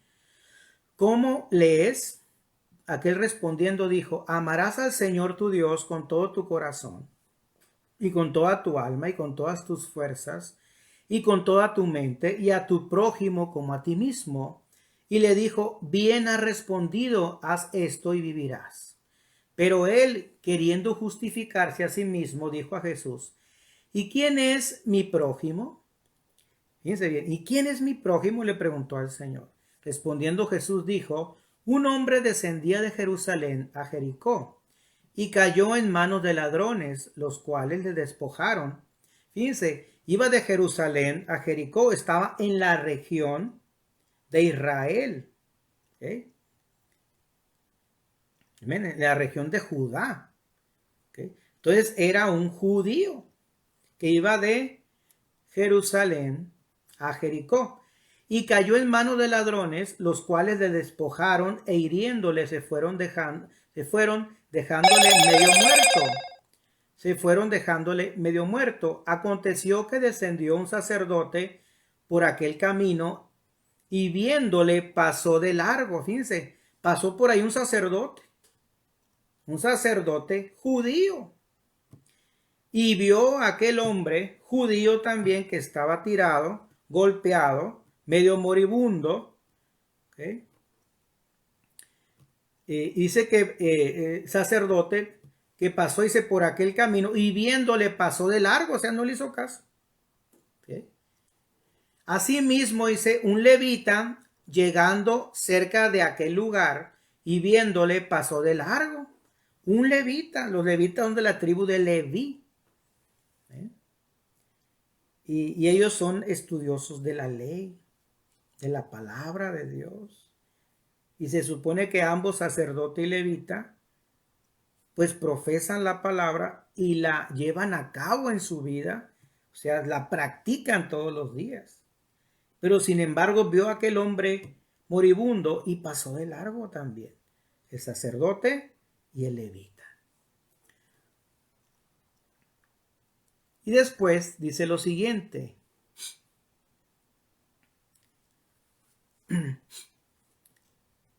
¿Cómo lees? Aquel respondiendo dijo, amarás al Señor tu Dios con todo tu corazón, y con toda tu alma, y con todas tus fuerzas, y con toda tu mente, y a tu prójimo como a ti mismo. Y le dijo, bien has respondido, haz esto y vivirás. Pero él, queriendo justificarse a sí mismo, dijo a Jesús, ¿y quién es mi prójimo? Fíjense bien, ¿y quién es mi prójimo? Le preguntó al Señor. Respondiendo Jesús dijo, un hombre descendía de Jerusalén a Jericó y cayó en manos de ladrones, los cuales le despojaron. Fíjense, iba de Jerusalén a Jericó, estaba en la región de Israel, ¿okay? En la región de Judá, ¿okay? Entonces era un judío que iba de Jerusalén a Jericó y cayó en manos de ladrones, los cuales le despojaron e hiriéndole se fueron dejándole medio muerto. Se fueron dejándole medio muerto. Aconteció que descendió un sacerdote por aquel camino y viéndole pasó de largo. Fíjense, pasó por ahí un sacerdote judío, y vio a aquel hombre judío también que estaba tirado, golpeado, medio moribundo. ¿Okay? Dice que sacerdote que pasó, dice, por aquel camino y viéndole pasó de largo, o sea, no le hizo caso. ¿Okay? Asimismo, dice, un levita llegando cerca de aquel lugar y viéndole pasó de largo. Un levita, los levitas son de la tribu de Leví. Y ellos son estudiosos de la ley, de la palabra de Dios. Y se supone que ambos, sacerdote y levita, pues profesan la palabra y la llevan a cabo en su vida. O sea, la practican todos los días. Pero sin embargo vio a aquel hombre moribundo y pasó de largo también. El sacerdote y el levita. Y después dice lo siguiente.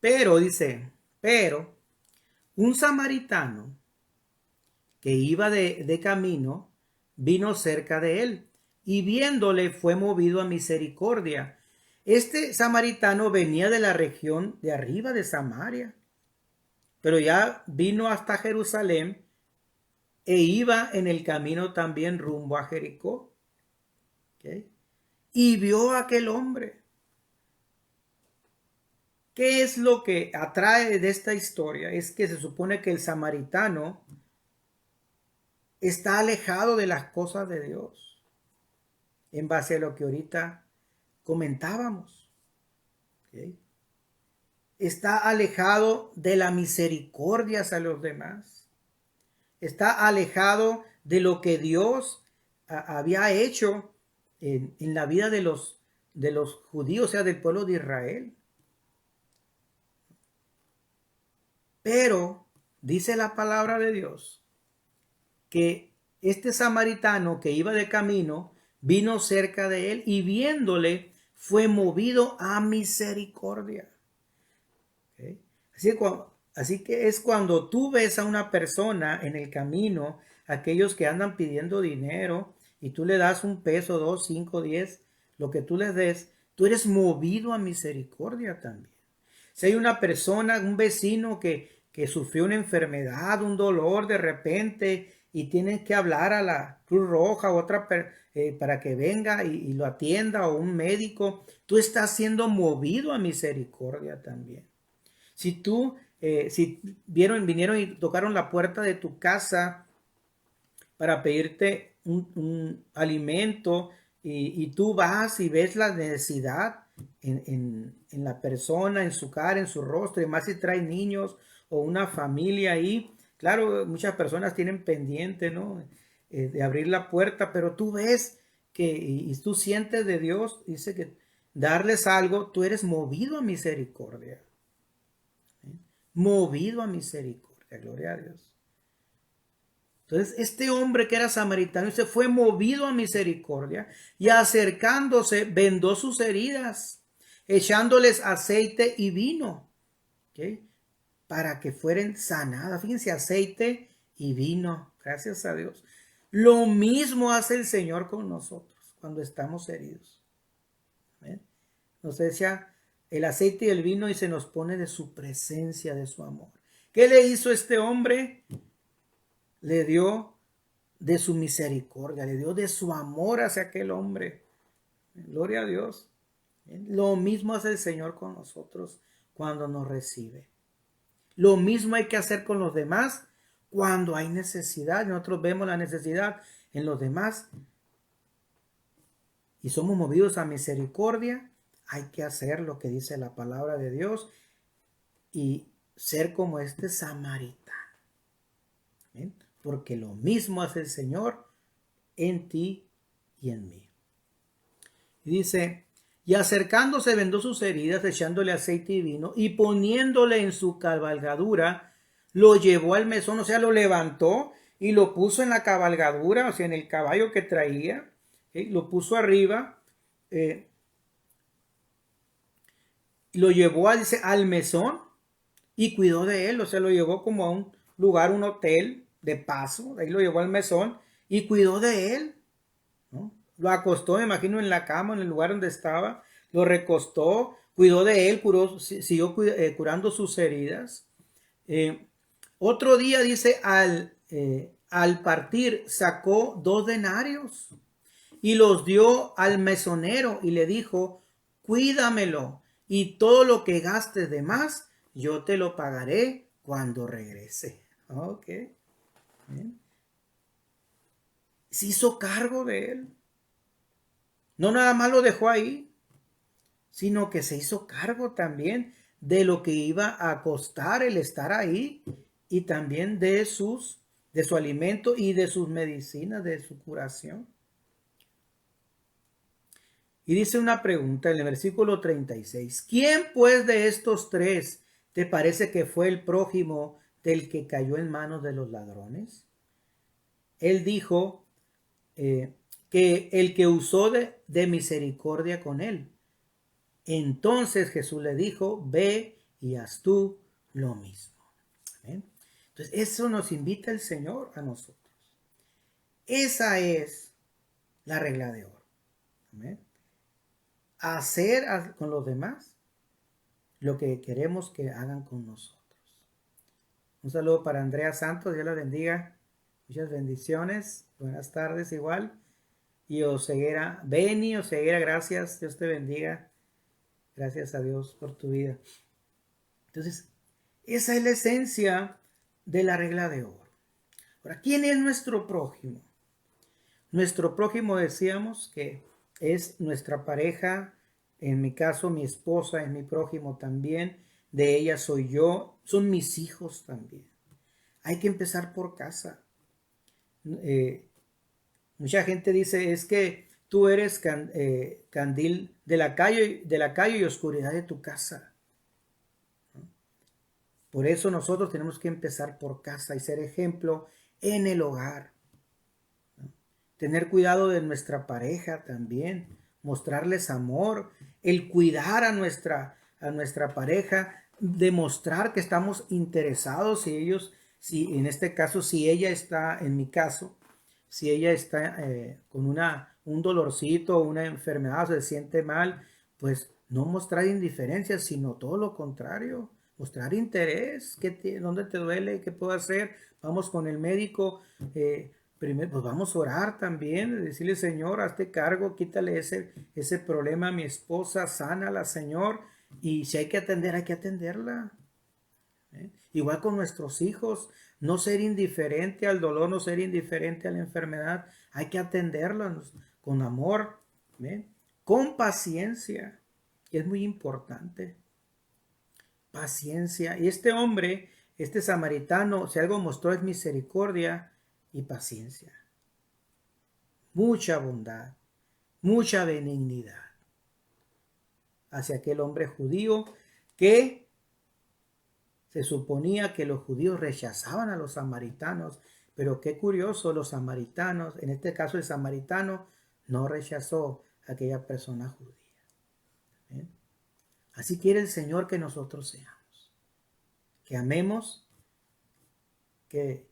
Pero un samaritano que iba de camino vino cerca de él y viéndole fue movido a misericordia. Este samaritano venía de la región de arriba de Samaria, pero ya vino hasta Jerusalén e iba en el camino también rumbo a Jericó. ¿Okay? Y vio a aquel hombre. ¿Qué es lo que atrae de esta historia? Es que se supone que el samaritano está alejado de las cosas de Dios, en base a lo que ahorita comentábamos. ¿Okay? Está alejado de la misericordia hacia los demás. Está alejado de lo que Dios había hecho en la vida de los judíos, o sea, del pueblo de Israel. Pero dice la palabra de Dios que este samaritano que iba de camino vino cerca de él y viéndole fue movido a misericordia. ¿Okay? Así que es cuando tú ves a una persona en el camino, aquellos que andan pidiendo dinero y tú le das un peso, 2, 5, 10, lo que tú les des, tú eres movido a misericordia también. Si hay una persona, un vecino que sufrió una enfermedad, un dolor de repente y tienes que hablar a la Cruz Roja o otra para que venga y lo atienda, o un médico, tú estás siendo movido a misericordia también. Si vinieron y tocaron la puerta de tu casa para pedirte un alimento y tú vas y ves la necesidad en la persona, en su cara, en su rostro, y más si trae niños o una familia ahí. Claro, muchas personas tienen pendiente, ¿no? De abrir la puerta, pero tú ves y tú sientes de Dios, dice que darles algo, tú eres movido a misericordia. Movido a misericordia, gloria a Dios. Entonces, este hombre que era samaritano se fue movido a misericordia y acercándose vendó sus heridas, echándoles aceite y vino, ¿okay? Para que fueran sanadas. Fíjense, aceite y vino, gracias a Dios. Lo mismo hace el Señor con nosotros cuando estamos heridos. ¿Ven? Nos echa el aceite y el vino y se nos pone de su presencia, de su amor. ¿Qué le hizo este hombre? Le dio de su misericordia, le dio de su amor hacia aquel hombre. Gloria a Dios. Lo mismo hace el Señor con nosotros cuando nos recibe. Lo mismo hay que hacer con los demás cuando hay necesidad. Nosotros vemos la necesidad en los demás. y somos movidos a misericordia, hay que hacer lo que dice la palabra de Dios y ser como este samaritano. ¿Bien? Porque lo mismo hace el Señor en ti y en mí. Y dice, y acercándose vendó sus heridas, echándole aceite y vino, y poniéndole en su cabalgadura, lo llevó al mesón, o sea, lo levantó y lo puso en la cabalgadura, o sea, en el caballo que traía, lo puso arriba, lo llevó al mesón y cuidó de él, o sea, lo llevó como a un lugar, un hotel de paso, ahí lo llevó al mesón y cuidó de él, ¿no? Lo acostó, me imagino, en la cama, en el lugar donde estaba, lo recostó, cuidó de él, siguió curando sus heridas. Otro día dice, al partir sacó 2 denarios y los dio al mesonero y le dijo, cuídamelo y todo lo que gastes de más, yo te lo pagaré cuando regrese. Ok. Bien. Se hizo cargo de él. No nada más lo dejó ahí, sino que se hizo cargo también de lo que iba a costar el estar ahí y también de su alimento y de sus medicinas, de su curación. Y dice una pregunta en el versículo 36. ¿Quién pues de estos 3 te parece que fue el prójimo del que cayó en manos de los ladrones? Él dijo que el que usó de misericordia con él. Entonces Jesús le dijo, ve y haz tú lo mismo. ¿Amén? Entonces eso nos invita el Señor a nosotros. Esa es la regla de oro. ¿Amén? Hacer con los demás lo que queremos que hagan con nosotros. Un saludo para Andrea Santos, Dios la bendiga. Muchas bendiciones. Buenas tardes igual. Y Oseguera, Beni, Oseguera, gracias. Dios te bendiga. Gracias a Dios por tu vida. Entonces, esa es la esencia de la regla de oro. Ahora, ¿quién es nuestro prójimo? Nuestro prójimo decíamos que es nuestra pareja, en mi caso mi esposa es mi prójimo también, de ella soy yo, son mis hijos también. Hay que empezar por casa. Mucha gente dice, es que tú eres candil de la calle y oscuridad de tu casa. Por eso nosotros tenemos que empezar por casa y ser ejemplo en el hogar. Tener cuidado de nuestra pareja también, mostrarles amor, el cuidar a nuestra pareja, demostrar que estamos interesados si en este caso, si ella está, en mi caso, si ella está con un dolorcito o una enfermedad, se siente mal, pues no mostrar indiferencia, sino todo lo contrario, mostrar interés, dónde te duele, qué puedo hacer, vamos con el médico, primero pues vamos a orar también, decirle Señor, hazte cargo, quítale ese problema a mi esposa, sánala Señor, y si hay que atender, hay que atenderla. Igual con nuestros hijos, no ser indiferente al dolor, no ser indiferente a la enfermedad, hay que atenderlos con amor, con paciencia, que es muy importante. Paciencia. Y este hombre, este samaritano, si algo mostró es misericordia y paciencia. Mucha bondad, mucha benignidad hacia aquel hombre judío que se suponía que los judíos rechazaban a los samaritanos, pero qué curioso, los samaritanos, en este caso el samaritano, no rechazó a aquella persona judía. ¿Bien? Así quiere el Señor que nosotros seamos, que amemos, que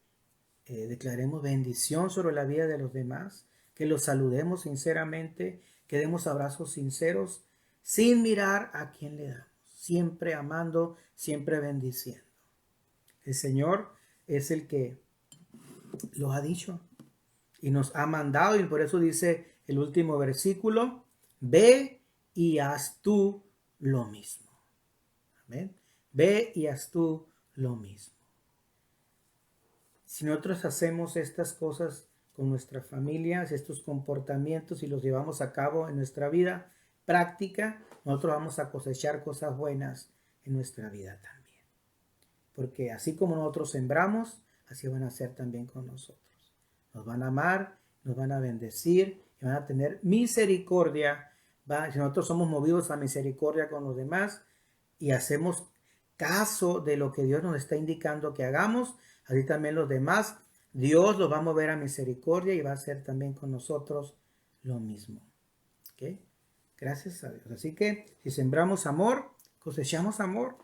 declaremos bendición sobre la vida de los demás, que los saludemos sinceramente, que demos abrazos sinceros, sin mirar a quién le damos, siempre amando, siempre bendiciendo. El Señor es el que lo ha dicho y nos ha mandado, y por eso dice el último versículo, ve y haz tú lo mismo. Amén. Ve y haz tú lo mismo. Si nosotros hacemos estas cosas con nuestra familia, si estos comportamientos, si los llevamos a cabo en nuestra vida práctica, nosotros vamos a cosechar cosas buenas en nuestra vida también. Porque así como nosotros sembramos, así van a ser también con nosotros. Nos van a amar, nos van a bendecir y van a tener misericordia. Si nosotros somos movidos a misericordia con los demás y hacemos caso de lo que Dios nos está indicando que hagamos, así también los demás, Dios los va a mover a misericordia y va a hacer también con nosotros lo mismo. ¿Okay? Gracias a Dios. Así que si sembramos amor, cosechamos amor.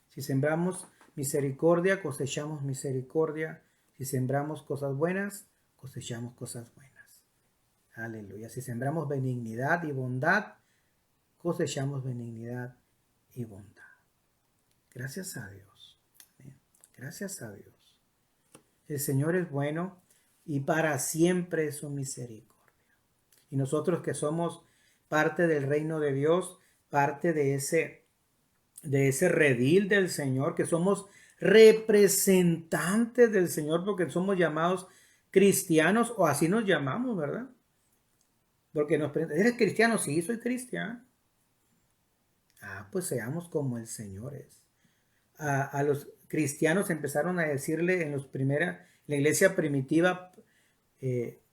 Si sembramos misericordia, cosechamos misericordia. Si sembramos cosas buenas, cosechamos cosas buenas. Aleluya. Si sembramos benignidad y bondad, cosechamos benignidad y bondad. Gracias a Dios. Gracias a Dios. El Señor es bueno y para siempre es su misericordia. Y nosotros que somos parte del reino de Dios, parte de ese redil del Señor, que somos representantes del Señor porque somos llamados cristianos, o así nos llamamos, ¿verdad? Porque ¿eres cristiano? Sí, soy cristiano. Pues seamos como el Señor es. A los cristianos empezaron a decirle en la iglesia primitiva,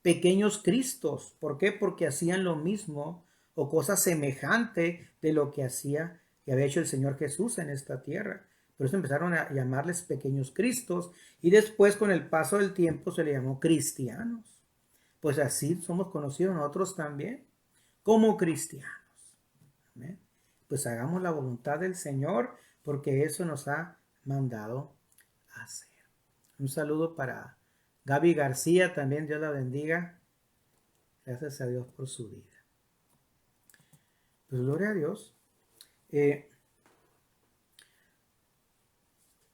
pequeños cristos. ¿Por qué? Porque hacían lo mismo o cosa semejante de lo que había hecho el Señor Jesús en esta tierra. Por eso empezaron a llamarles pequeños cristos y después con el paso del tiempo se le llamó cristianos. Pues así somos conocidos nosotros también como cristianos. ¿Amén? Pues hagamos la voluntad del Señor porque eso nos ha mandado a hacer. Un saludo para Gaby García, también Dios la bendiga. Gracias a Dios por su vida. Pues gloria a Dios.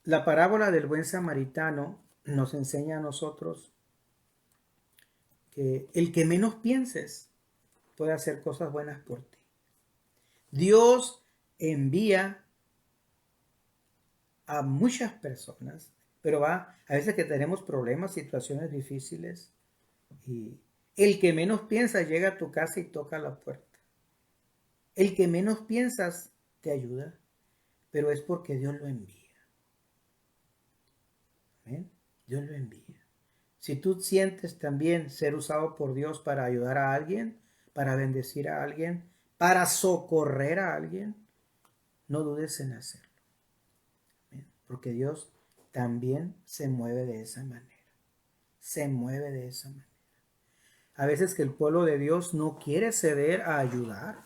La parábola del buen samaritano nos enseña a nosotros que el que menos pienses puede hacer cosas buenas por ti. Dios envía a muchas personas, pero a veces que tenemos problemas, situaciones difíciles, y el que menos piensa llega a tu casa y toca la puerta. El que menos piensas te ayuda, pero es porque Dios lo envía. ¿Ven? Dios lo envía. Si tú sientes también ser usado por Dios para ayudar a alguien, para bendecir a alguien, para socorrer a alguien, no dudes en hacerlo. ¿Ven? Porque Dios también se mueve de esa manera. Se mueve de esa manera. A veces que el pueblo de Dios no quiere ceder a ayudar.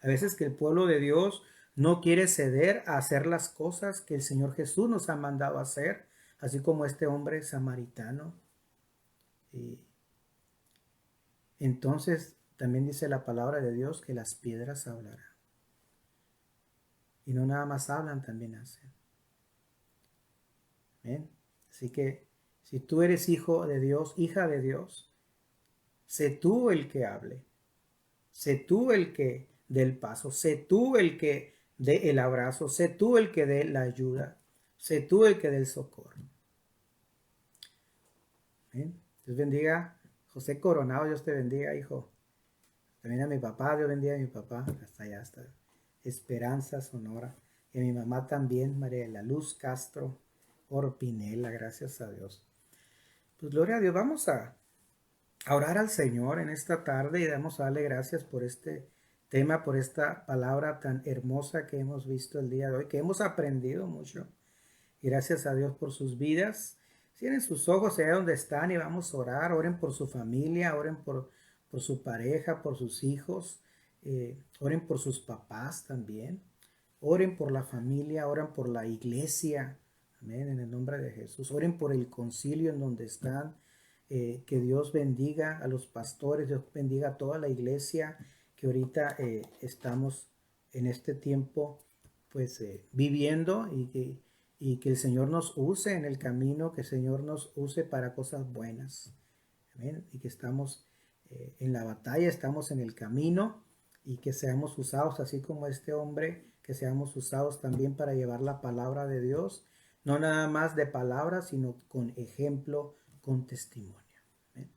A veces que el pueblo de Dios no quiere ceder a hacer las cosas que el Señor Jesús nos ha mandado a hacer, así como este hombre samaritano. Y entonces también dice la palabra de Dios que las piedras hablarán. Y no nada más hablan, también hacen. ¿Ven? Así que si tú eres hijo de Dios, hija de Dios, sé tú el que hable. Sé tú el que dé el paso. Sé tú el que dé el abrazo. Sé tú el que dé la ayuda. Sé tú el que dé el socorro. ¿Ven? Dios bendiga. José Coronado, Dios te bendiga, hijo. También a mi papá, Dios bendiga a mi papá. Hasta allá, hasta Esperanza, Sonora. Y a mi mamá también, María de la Luz Castro Orpinela, gracias a Dios. Pues gloria a Dios, vamos a orar al Señor en esta tarde y vamos a darle gracias por este tema, por esta palabra tan hermosa que hemos visto el día de hoy, que hemos aprendido mucho. Y gracias a Dios por sus vidas. Cierren sus ojos allá donde están y vamos a orar. Oren por su familia, oren por su pareja, por sus hijos. Oren por sus papás también. Oren por la familia, oren por la iglesia. Amén, en el nombre de Jesús. Oren por el concilio en donde están. Que Dios bendiga a los pastores, Dios bendiga a toda la iglesia que ahorita estamos en este tiempo pues viviendo y que el Señor nos use en el camino, que el Señor nos use para cosas buenas. Amén. Y que estamos en la batalla, estamos en el camino y que seamos usados así como este hombre, que seamos usados también para llevar la palabra de Dios, no nada más de palabras, sino con ejemplo, con testimonio. Amén.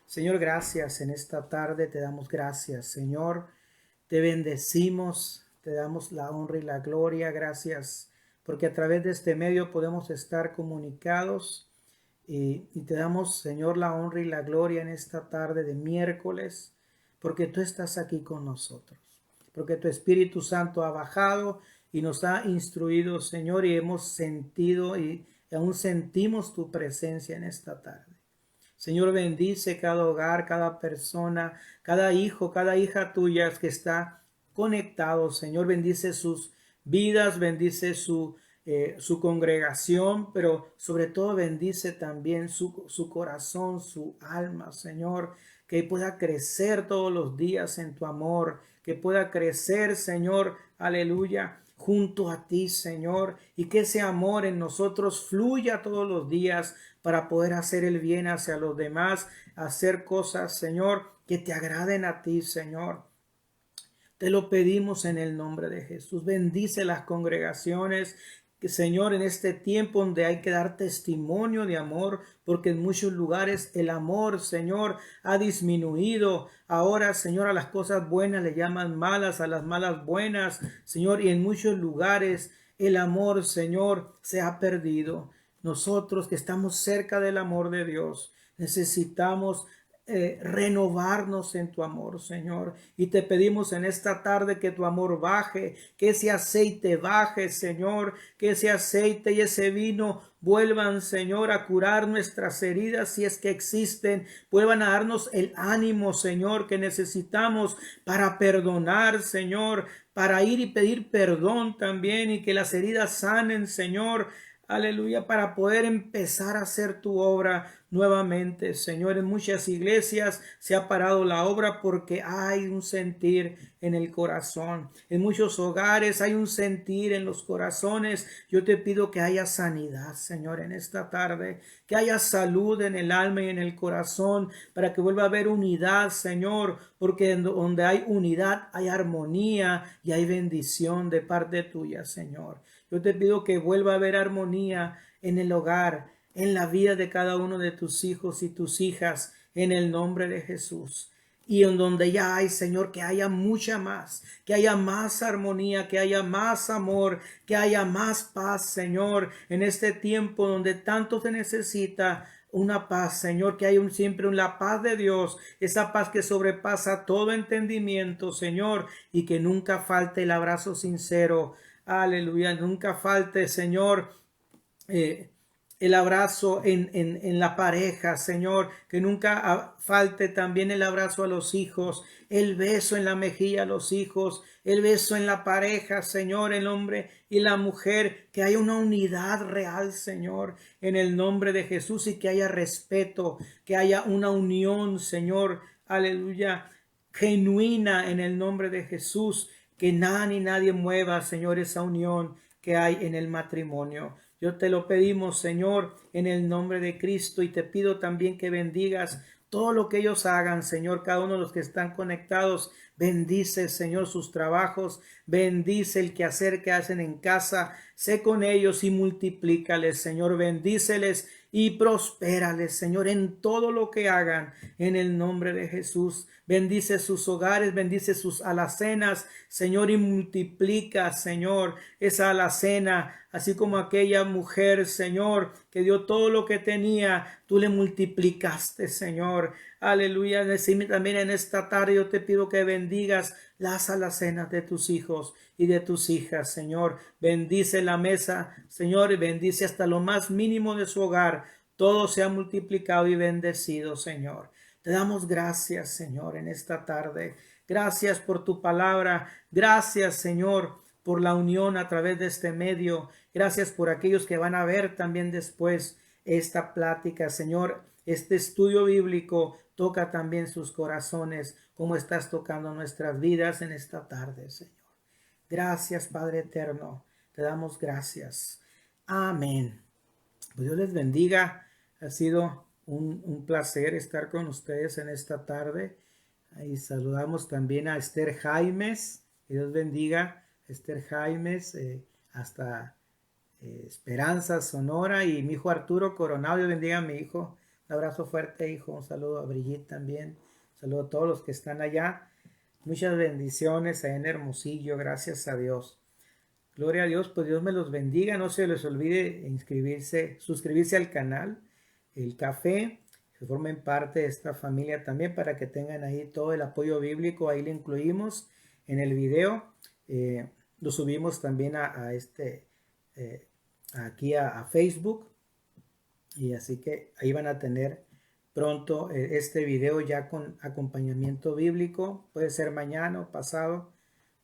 Señor, gracias en esta tarde, te damos gracias, Señor, te bendecimos, te damos la honra y la gloria, gracias, porque a través de este medio podemos estar comunicados y te damos, Señor, la honra y la gloria en esta tarde de miércoles, porque tú estás aquí con nosotros, porque tu Espíritu Santo ha bajado y nos ha instruido, Señor, y hemos sentido y aún sentimos tu presencia en esta tarde. Señor, bendice cada hogar, cada persona, cada hijo, cada hija tuya que está conectado. Señor, bendice sus vidas, bendice su congregación, pero sobre todo bendice también su corazón, su alma, Señor, que pueda crecer todos los días en tu amor, que pueda crecer, Señor, aleluya, junto a ti, Señor, y que ese amor en nosotros fluya todos los días para poder hacer el bien hacia los demás, hacer cosas, Señor, que te agraden a ti, Señor. Te lo pedimos en el nombre de Jesús. Bendice las congregaciones, que, Señor, en este tiempo donde hay que dar testimonio de amor, porque en muchos lugares el amor, Señor, ha disminuido. Ahora, Señor, a las cosas buenas le llaman malas, a las malas buenas, Señor, y en muchos lugares el amor, Señor, se ha perdido. Nosotros que estamos cerca del amor de Dios, necesitamos renovarnos en tu amor, Señor. Y te pedimos en esta tarde que tu amor baje, que ese aceite baje, Señor, que ese aceite y ese vino vuelvan, Señor, a curar nuestras heridas si es que existen, vuelvan a darnos el ánimo, Señor, que necesitamos para perdonar, Señor, para ir y pedir perdón también y que las heridas sanen, Señor. Aleluya, para poder empezar a hacer tu obra nuevamente, Señor. En muchas iglesias se ha parado la obra porque hay un sentir en el corazón. En muchos hogares hay un sentir en los corazones. Yo te pido que haya sanidad, Señor, en esta tarde, que haya salud en el alma y en el corazón, para que vuelva a haber unidad, Señor, porque donde hay unidad hay armonía y hay bendición de parte tuya, Señor. Yo te pido que vuelva a haber armonía en el hogar, en la vida de cada uno de tus hijos y tus hijas, en el nombre de Jesús. Y en donde ya hay, Señor, que haya mucha más, que haya más armonía, que haya más amor, que haya más paz, Señor, en este tiempo donde tanto se necesita una paz, Señor, que haya siempre la paz de Dios, esa paz que sobrepasa todo entendimiento, Señor, y que nunca falte el abrazo sincero. Aleluya, nunca falte, Señor, el abrazo en la pareja, Señor, que nunca falte también el abrazo a los hijos, el beso en la mejilla a los hijos, el beso en la pareja, Señor, el hombre y la mujer, que haya una unidad real, Señor, en el nombre de Jesús y que haya respeto, que haya una unión, Señor, aleluya, genuina en el nombre de Jesús, que nada ni nadie mueva, Señor, esa unión que hay en el matrimonio. Yo te lo pedimos, Señor, en el nombre de Cristo, y te pido también que bendigas todo lo que ellos hagan, Señor, cada uno de los que están conectados. Bendice, Señor, sus trabajos, bendice el quehacer que hacen en casa, sé con ellos y multiplícales, Señor, bendíceles y prospérales, Señor, en todo lo que hagan, en el nombre de Jesús. Bendice sus hogares, bendice sus alacenas, Señor, y multiplica, Señor, esa alacena, así como aquella mujer, Señor, que dio todo lo que tenía, tú le multiplicaste, Señor. Aleluya. También en esta tarde yo te pido que bendigas las alacenas de tus hijos y de tus hijas, Señor. Bendice la mesa, Señor, y bendice hasta lo más mínimo de su hogar. Todo sea multiplicado y bendecido, Señor. Te damos gracias, Señor, en esta tarde. Gracias por tu palabra. Gracias, Señor, por la unión a través de este medio. Gracias por aquellos que van a ver también después esta plática, Señor. Este estudio bíblico toca también sus corazones, como estás tocando nuestras vidas en esta tarde, Señor. Gracias, Padre eterno. Te damos gracias. Amén. Pues Dios les bendiga. Ha sido un placer estar con ustedes en esta tarde. Y saludamos también a Esther Jaimes. Que Dios bendiga a Esther Jaimes hasta Esperanza, Sonora. Y mi hijo Arturo Coronado. Dios bendiga a mi hijo Un abrazo fuerte, hijo. Un saludo a Brigitte también. Un saludo a todos los que están allá. Muchas bendiciones en Hermosillo. Gracias a Dios. Gloria a Dios, pues Dios me los bendiga. No se les olvide inscribirse, suscribirse al canal, el café, que formen parte de esta familia también para que tengan ahí todo el apoyo bíblico. Ahí le incluimos en el video. Lo subimos también eh, aquí a Facebook. Y así que ahí van a tener pronto este video ya con acompañamiento bíblico. Puede ser mañana o pasado,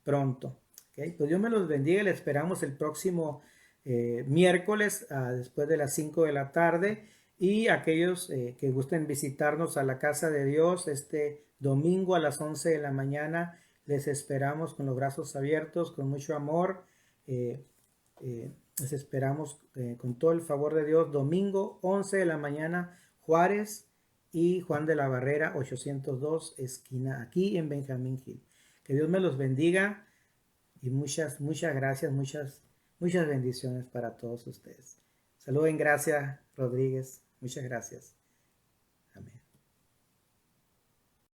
pronto. ¿Okay? Pues Dios me los bendiga. Le esperamos el próximo miércoles después de las 5 de la tarde. Y aquellos que gusten visitarnos a la casa de Dios este domingo a las 11 de la mañana, les esperamos con los brazos abiertos, con mucho amor. Les esperamos con todo el favor de Dios. Domingo 11 de la mañana, Juárez y Juan de la Barrera 802, esquina aquí en Benjamín Hill. Que Dios me los bendiga y muchas gracias, muchas bendiciones para todos ustedes. Saluden, gracias Rodríguez. Muchas gracias.